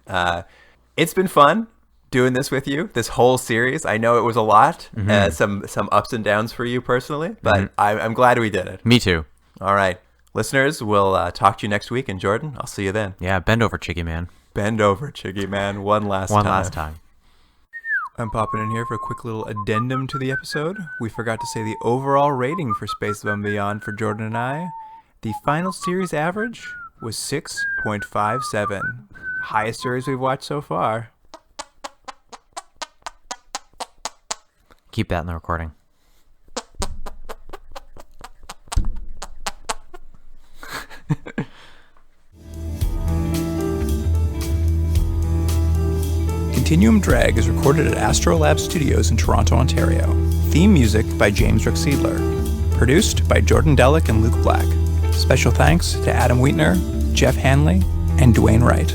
It's been fun doing this with you, this whole series. I know it was a lot, some ups and downs for you personally, but I'm glad we did it. Me too. All right. Listeners, we'll talk to you next week, and Jordan, I'll see you then. Yeah, bend over, Chiggy Man. Bend over, Chiggy Man, one last time. I'm popping in here for a quick little addendum to the episode. We forgot to say the overall rating for Space Above and Beyond for Jordan and I. The final series average was 6.57. Highest series we've watched so far. Keep that in the recording. Continuum Drag is recorded at Astrolab Studios in Toronto, Ontario. Theme music by James Ruxedler. Produced by Jordan Delic and Luke Black. Special thanks to Adam Wheatner, Jeff Hanley, and Dwayne Wright.